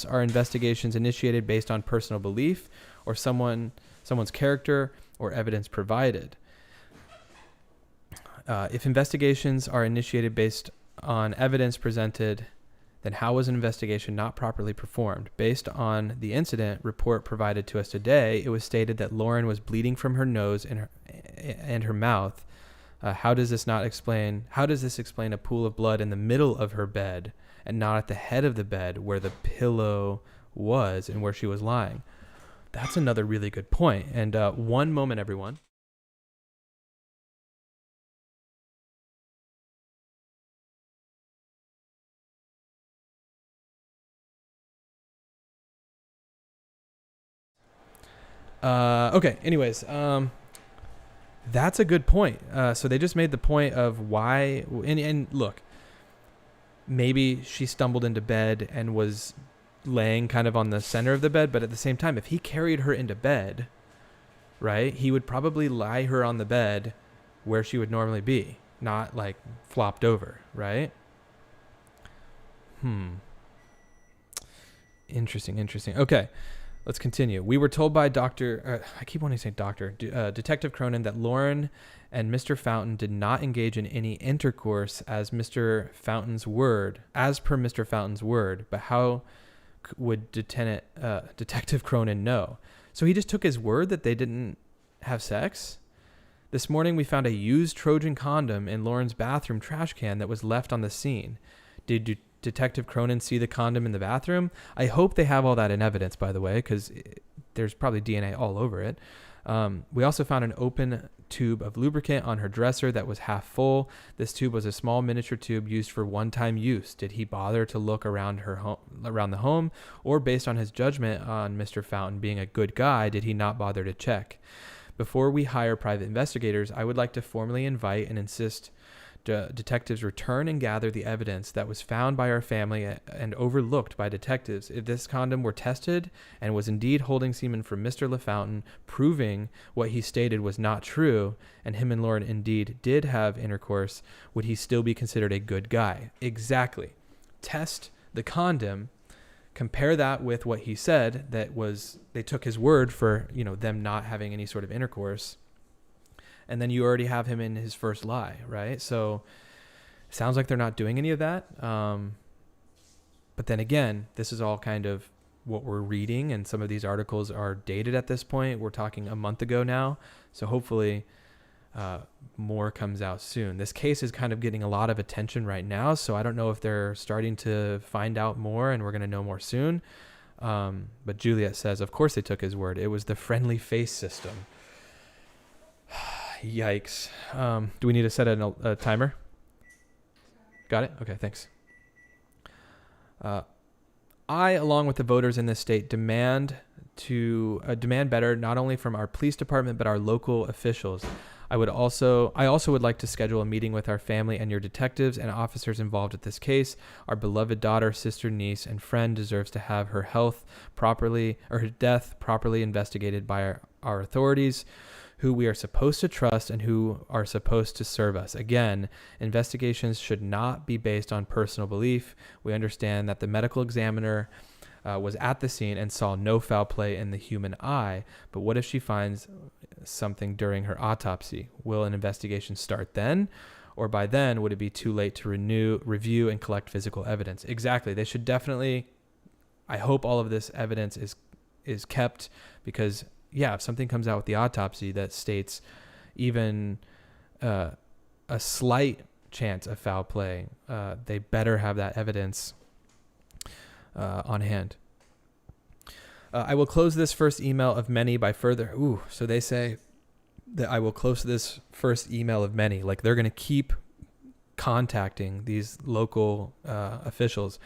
are investigations initiated based on personal belief or someone's character or evidence provided? If investigations are initiated based on evidence presented, then how was an investigation not properly performed? Based on the incident report provided to us today, it was stated that Lauren was bleeding from her nose and her mouth. How does this explain a pool of blood in the middle of her bed and not at the head of the bed where the pillow was and where she was lying? That's another really good point. And one moment, everyone. Okay. Anyways, that's a good point. So they just made the point of why, and look, maybe she stumbled into bed and was laying kind of on the center of the bed, but at the same time, if he carried her into bed, right, he would probably lie her on the bed where she would normally be, not like flopped over, right? Interesting. Okay. Let's continue. We were told by I keep wanting to say Detective Cronin, that Lauren and Mr. Fountain did not engage in any intercourse as per Mr. Fountain's word. But how would Detective Cronin know? So he just took his word that they didn't have sex? This morning we found a used Trojan condom in Lauren's bathroom trash can that was left on the scene. Did Detective Cronin see the condom in the bathroom? I hope they have all that in evidence, by the way, because there's probably DNA all over it. We also found an open tube of lubricant on her dresser that was half full. This tube was a small miniature tube used for one-time use. Did he bother to look around the home, or based on his judgment on Mr. Fountain being a good guy, did he not bother to check? Before we hire private investigators, I would like to formally invite and insist detectives return and gather the evidence that was found by our family and overlooked by detectives. If this condom were tested and was indeed holding semen from Mr. LaFountain, proving what he stated was not true, and him and Lauren indeed did have intercourse, would he still be considered a good guy? Exactly. Test the condom, compare that with what he said, they took his word for, them not having any sort of intercourse. And then you already have him in his first lie, right? So sounds like they're not doing any of that. But then again, this is all kind of what we're reading, and some of these articles are dated at this point. We're talking a month ago now. So hopefully more comes out soon. This case is kind of getting a lot of attention right now. So I don't know if they're starting to find out more and we're going to know more soon. But Juliet says, of course they took his word. It was the friendly face system. Yikes. Do we need to set a timer? Got it? Okay, thanks. I, along with the voters in this state, demand better, not only from our police department, but our local officials. I also would like to schedule a meeting with our family and your detectives and officers involved with this case. Our beloved daughter, sister, niece, and friend deserves to have her death properly investigated by our authorities, who we are supposed to trust and who are supposed to serve us. Again, investigations should not be based on personal belief. We understand that the medical examiner was at the scene and saw no foul play in the human eye, but what if she finds something during her autopsy? Will an investigation start then? Or by then, would it be too late to review and collect physical evidence? Exactly. They should definitely, I hope all of this evidence is kept, because if something comes out with the autopsy that states even a slight chance of foul play, they better have that evidence on hand. I will close this first email of many by further. So they say that I will close this first email of many. Like, they're going to keep contacting these local officials.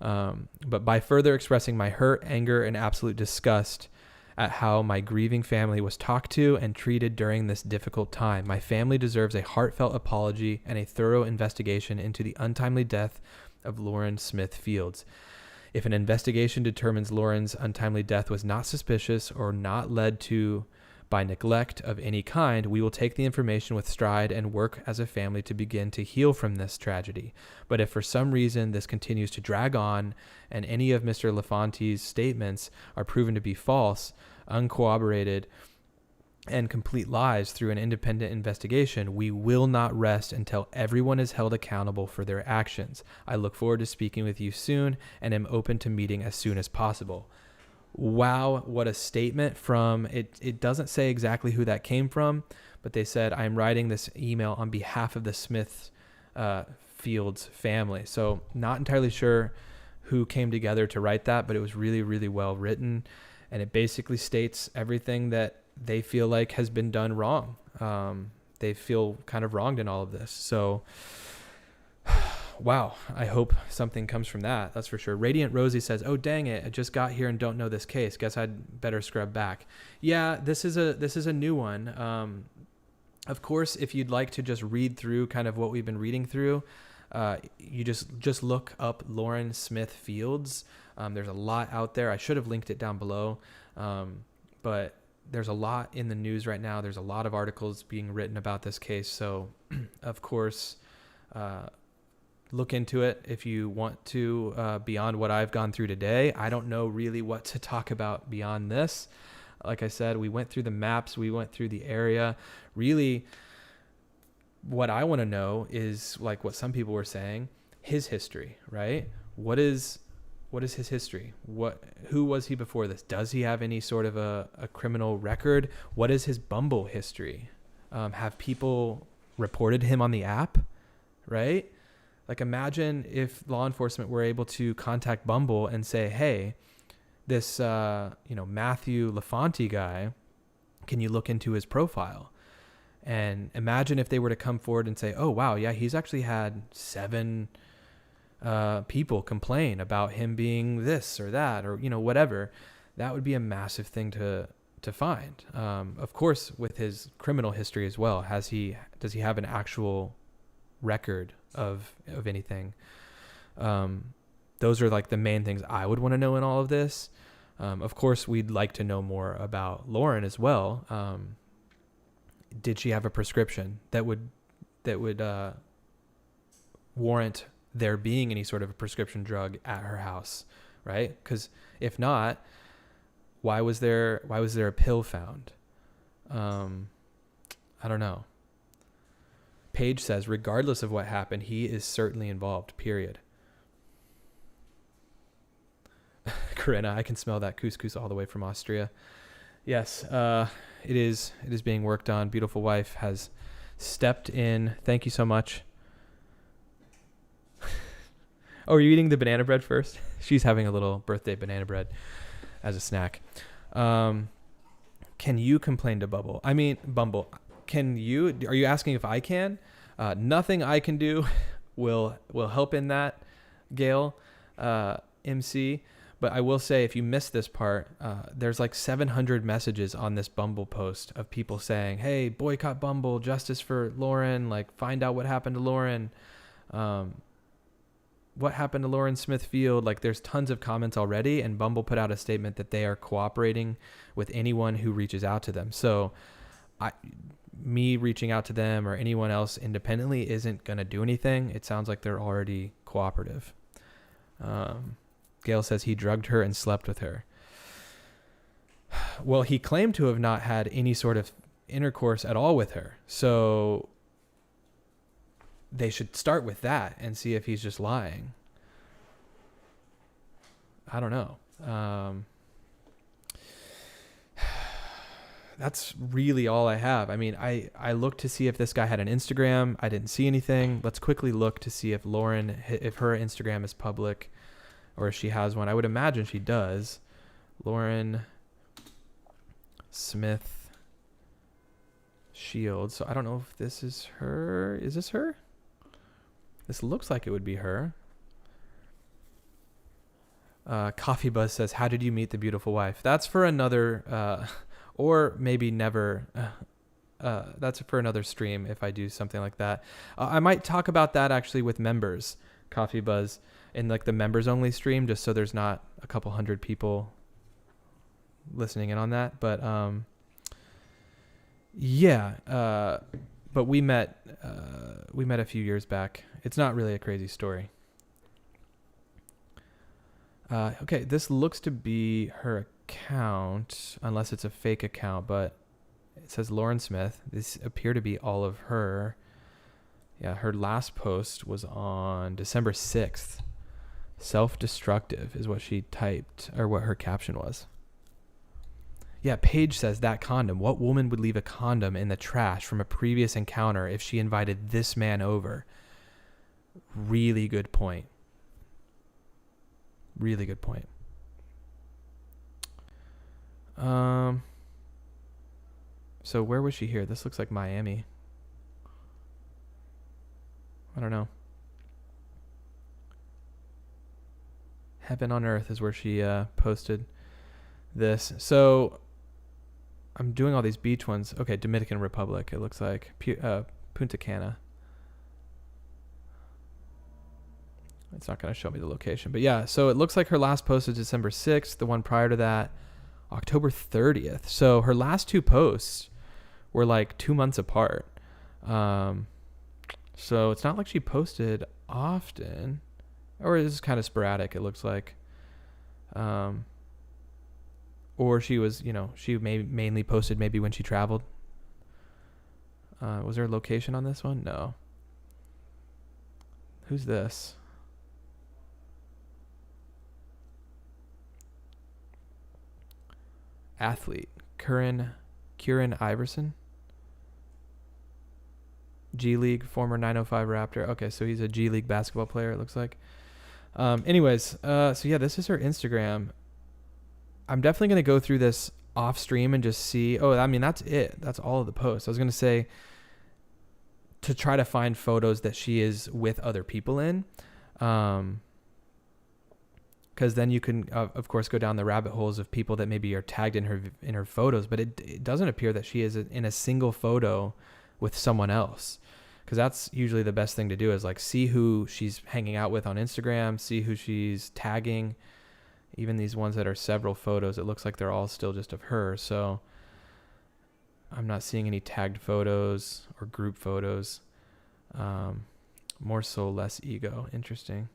But by further expressing my hurt, anger, and absolute disgust at how my grieving family was talked to and treated during this difficult time. My family deserves a heartfelt apology and a thorough investigation into the untimely death of Lauren Smith Fields. If an investigation determines Lauren's untimely death was not suspicious or not led to by neglect of any kind, we will take the information with stride and work as a family to begin to heal from this tragedy. But if for some reason this continues to drag on and any of Mr. LaFonte's statements are proven to be false, uncorroborated, and complete lies through an independent investigation, we will not rest until everyone is held accountable for their actions. I look forward to speaking with you soon and am open to meeting as soon as possible. Wow, what a statement from it. It doesn't say exactly who that came from, but they said, I'm writing this email on behalf of the Smith Fields family. So not entirely sure who came together to write that, but it was really, really well written. And it basically states everything that they feel like has been done wrong. They feel kind of wronged in all of this. So, wow, I hope something comes from that. That's for sure. Radiant Rosie says, oh, dang it, I just got here and don't know this case. Guess I'd better scrub back. Yeah, this is a new one. Of course, if you'd like to just read through kind of what we've been reading through, you just look up Lauren Smith Fields. There's a lot out there. I should have linked it down below. But there's a lot in the news right now. There's a lot of articles being written about this case. So, of course, look into it if you want to, beyond what I've gone through today. I don't know really what to talk about beyond this. Like I said, we went through the maps, we went through the area. Really, what I want to know is, like what some people were saying, his history, right? What is his history? Who was he before this? Does he have any sort of a criminal record? What is his Bumble history? Have people reported him on the app, right? Like, imagine if law enforcement were able to contact Bumble and say, hey, this, Matthew Lafonte guy, can you look into his profile? And imagine if they were to come forward and say, oh, wow, yeah, he's actually had 7 people complain about him being this or that, or, whatever. That would be a massive thing to find. Of course, with his criminal history as well, does he have an actual record of anything? Those are like the main things I would want to know in all of this. Of course, we'd like to know more about Lauren as well. Did she have a prescription that would warrant there being any sort of a prescription drug at her house, right? Because if not, why was there a pill found? I don't know. Paige says, regardless of what happened, he is certainly involved, period. Corinna, I can smell that couscous all the way from Austria. Yes, it is being worked on. Beautiful wife has stepped in. Thank you so much. Oh, are you eating the banana bread first? She's having a little birthday banana bread as a snack. Can you complain to Bumble? Can you? Are you asking if I can? Nothing I can do will help in that, Gail, MC. But I will say, if you missed this part, there's like 700 messages on this Bumble post of people saying, hey, boycott Bumble, justice for Lauren, like find out what happened to Lauren. What happened to Lauren Smith Field? Like, there's tons of comments already, and Bumble put out a statement that they are cooperating with anyone who reaches out to them. So me reaching out to them or anyone else independently isn't going to do anything. It sounds like they're already cooperative. Gail says he drugged her and slept with her. Well, he claimed to have not had any sort of intercourse at all with her. So they should start with that and see if he's just lying. I don't know. That's really all I have. I mean, I looked to see if this guy had an Instagram. I didn't see anything. Let's quickly look to see if her Instagram is public or if she has one. I would imagine she does. Lauren Smith Shields. So I don't know if this is her. Is this her? This looks like it would be her. Coffee Buzz says, how did you meet the beautiful wife? That's for another, or maybe never. That's for another stream if I do something like that. I might talk about that actually with members, Coffee Buzz, in like the members only stream, just so there's not a couple hundred people listening in on that. But yeah, but we met a few years back. It's not really a crazy story. Okay, this looks to be her account, unless it's a fake account, but It says Lauren Smith. This appear to be all of her. Yeah, her last post was on December 6th. Self-destructive is what she typed, or what her caption was. Yeah, Paige says, that condom. What woman would leave a condom in the trash from a previous encounter if she invited this man over? Really good point. Really good point. So where was she here? This looks like Miami. I don't know. Heaven on Earth is where she posted this. So I'm doing all these beach ones. Okay, Dominican Republic, it looks like. Punta Cana. It's not going to show me the location. But yeah, so it looks like her last post is December 6th. The one prior to that, October 30th. So her last two posts were like 2 months apart. So it's not like she posted often. Or it is kind of sporadic, it looks like. Or she was, she mainly posted maybe when she traveled. Was there a location on this one? No. Who's this? Athlete. Kieran Iverson. G League, former 905 Raptor. Okay, so he's a G League basketball player, it looks like. So yeah, this is her Instagram. I'm definitely going to go through this off stream and just see. Oh, I mean, that's it. That's all of the posts. I was going to say to try to find photos that she is with other people in. Because then you can, of course, go down the rabbit holes of people that maybe are tagged in her photos. But it doesn't appear that she is in a single photo with someone else. Because that's usually the best thing to do is like see who she's hanging out with on Instagram, see who she's tagging. Even these ones that are several photos, it looks like they're all still just of her. So I'm not seeing any tagged photos or group photos. More soul, less ego. Interesting.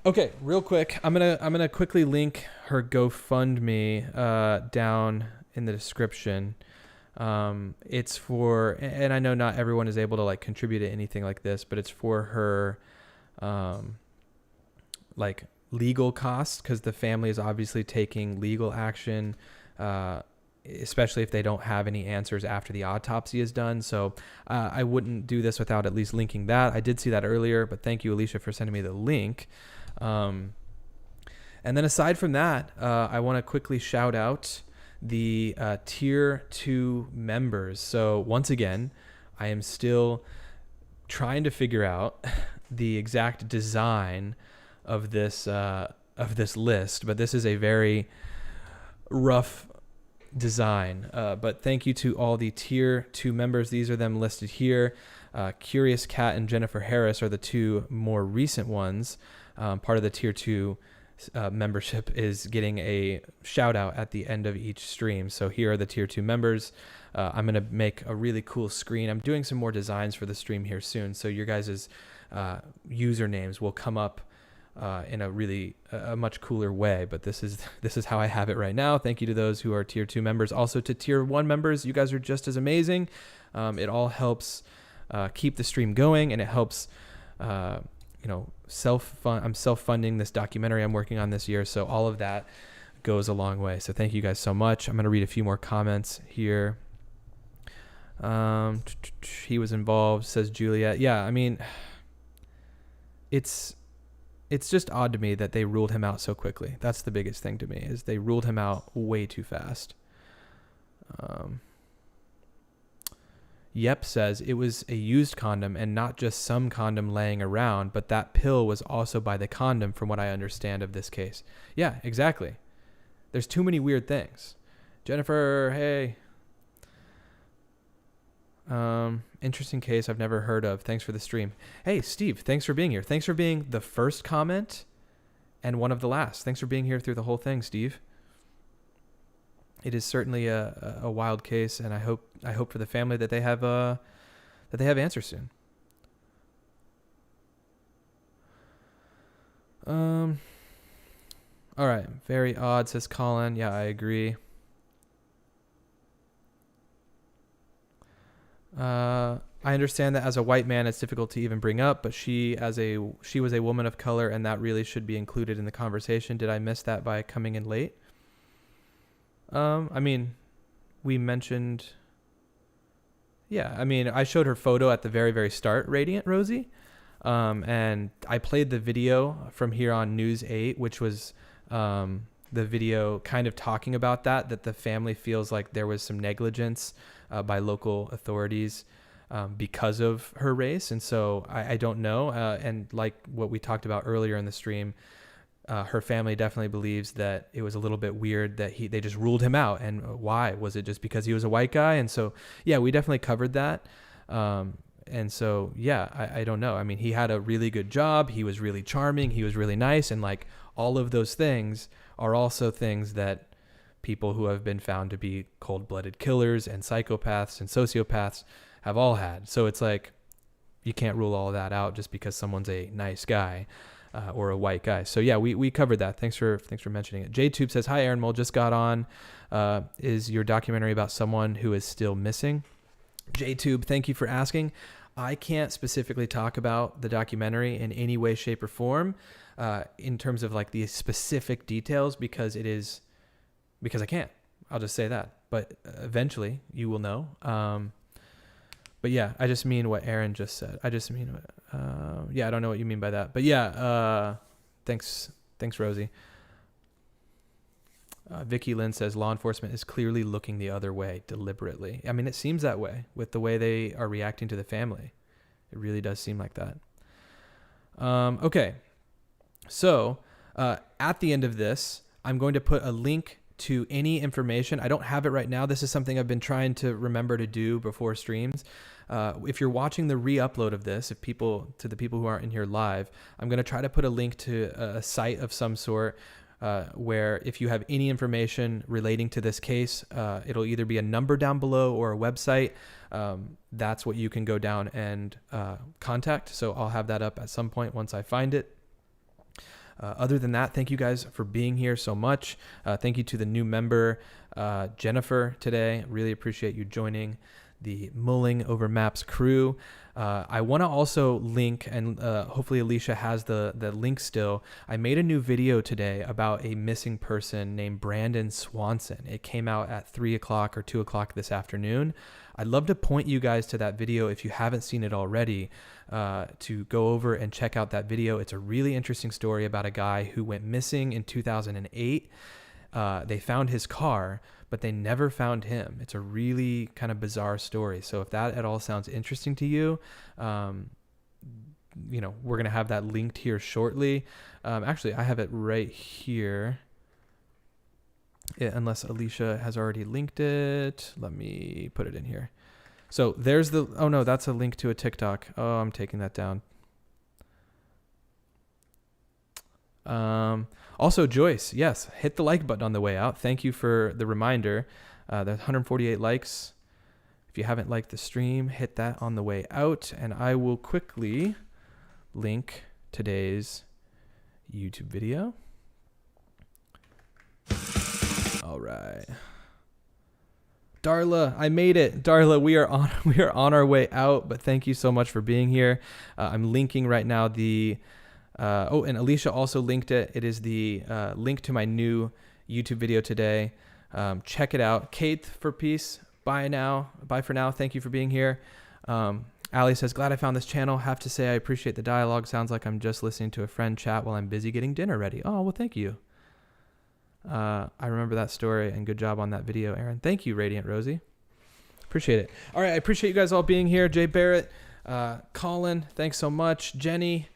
Okay, real quick, I'm gonna quickly link her GoFundMe down in the description. It's for, and I know not everyone is able to like contribute to anything like this, but it's for her like legal costs, because the family is obviously taking legal action, especially if they don't have any answers after the autopsy is done. So I wouldn't do this without at least linking that. I did see that earlier, but thank you, Alicia, for sending me the link. And then aside from that, I want to quickly shout out the tier 2 members. So once again, I am still trying to figure out the exact design of this list, but this is a very rough design. But thank you to all the tier 2 members. These are them listed here. Curious Cat and Jennifer Harris are the two more recent ones. Part of the tier 2 membership is getting a shout out at the end of each stream. So here are the tier 2 members. I'm going to make a really cool screen. I'm doing some more designs for the stream here soon. So your guys' usernames will come up in a much cooler way, but this is how I have it right now. Thank you to those who are tier 2 members. Also to tier 1 members, you guys are just as amazing. It all helps keep the stream going, and it helps I'm self-funding this documentary I'm working on this year, so all of that goes a long way. So thank you guys so much. I'm going to read a few more comments here. He was involved, says Juliet. Yeah, I mean, it's just odd to me that they ruled him out so quickly. That's the biggest thing to me, is they ruled him out way too fast. Yep says it was a used condom and not just some condom laying around, but that pill was also by the condom from what I understand of this case. Yeah, exactly. There's too many weird things. Jennifer, hey. Interesting case I've never heard of. Thanks for the stream. Hey, Steve, thanks for being here. Thanks for being the first comment and one of the last. Thanks for being here through the whole thing, Steve. It is certainly a wild case, and I hope for the family that they have answers soon. All right, very odd, says Colin. Yeah, I agree. I understand that as a white man, it's difficult to even bring up, but she was a woman of color, and that really should be included in the conversation. Did I miss that by coming in late? I mean, we mentioned, yeah, I mean, I showed her photo at the very, very start, Radiant Rosie. And I played the video from here on News 8, which was, the video kind of talking about that the family feels like there was some negligence, by local authorities, because of her race. And so I don't know. And like what we talked about earlier in the stream, her family definitely believes that it was a little bit weird that they just ruled him out. And why? Was it just because he was a white guy? And so, yeah, we definitely covered that. And so, yeah, I don't know. I mean, he had a really good job. He was really charming. He was really nice. And like all of those things are also things that people who have been found to be cold-blooded killers and psychopaths and sociopaths have all had. So it's like, you can't rule all that out just because someone's a nice guy, or a white guy. So yeah, we covered that. Thanks for mentioning it. JTube says, hi, Aaron Mull, just got on. Is your documentary about someone who is still missing? JTube, thank you for asking. I can't specifically talk about the documentary in any way, shape, or form, in terms of like the specific details, because I can't. I'll just say that. But eventually you will know. But yeah, I just mean what Aaron just said. I just mean, yeah, I don't know what you mean by that. But yeah, thanks, Rosie. Vicky Lynn says law enforcement is clearly looking the other way deliberately. I mean, it seems that way with the way they are reacting to the family. It really does seem like that. Okay. So at the end of this, I'm going to put a link to any information. I don't have it right now. This is something I've been trying to remember to do before streams. If you're watching the re-upload of this, to the people who aren't in here live, I'm going to try to put a link to a site of some sort, where if you have any information relating to this case, it'll either be a number down below or a website. That's what you can go down and contact. So I'll have that up at some point once I find it. Other than that, thank you guys for being here so much. Thank you to the new member, Jennifer, today. Really appreciate you joining the Mulling Over Maps crew. I want to also link, and hopefully Alicia has the link still. I made a new video today about a missing person named Brandon Swanson. It came out at 3 o'clock or 2 o'clock this afternoon. I'd love to point you guys to that video if you haven't seen it already, to go over and check out that video. It's a really interesting story about a guy who went missing in 2008. They found his car, but they never found him. It's a really kind of bizarre story. So if that at all sounds interesting to you, we're going to have that linked here shortly. Actually, I have it right here. Unless Alicia has already linked it. Let me put it in here. So there's oh no, that's a link to a TikTok. Oh, I'm taking that down. Also, Joyce, yes, hit the like button on the way out. Thank you for the reminder. There's 148 likes. If you haven't liked the stream, hit that on the way out. And I will quickly link today's YouTube video. All right. Darla, I made it. Darla, we are on our way out, but thank you so much for being here. I'm linking right now and Alicia also linked it. It is the link to my new YouTube video today. Check it out. Kate for peace. Bye now. Bye for now. Thank you for being here. Ali says, glad I found this channel. Have to say I appreciate the dialogue. Sounds like I'm just listening to a friend chat while I'm busy getting dinner ready. Oh, well, thank you. I remember that story, and good job on that video, Aaron. Thank you, Radiant Rosie. Appreciate it. All right, I appreciate you guys all being here. Jay Barrett, Colin, thanks so much. Jenny,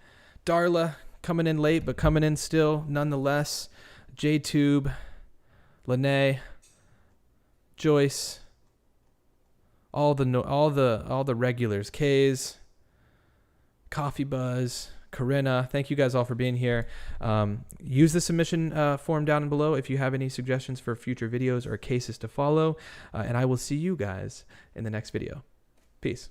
Darla, coming in late, but coming in still, nonetheless. JTube, Lene, Joyce, all the regulars. Kays, Coffee Buzz, Corinna, thank you guys all for being here. Use the submission form down below if you have any suggestions for future videos or cases to follow. And I will see you guys in the next video. Peace.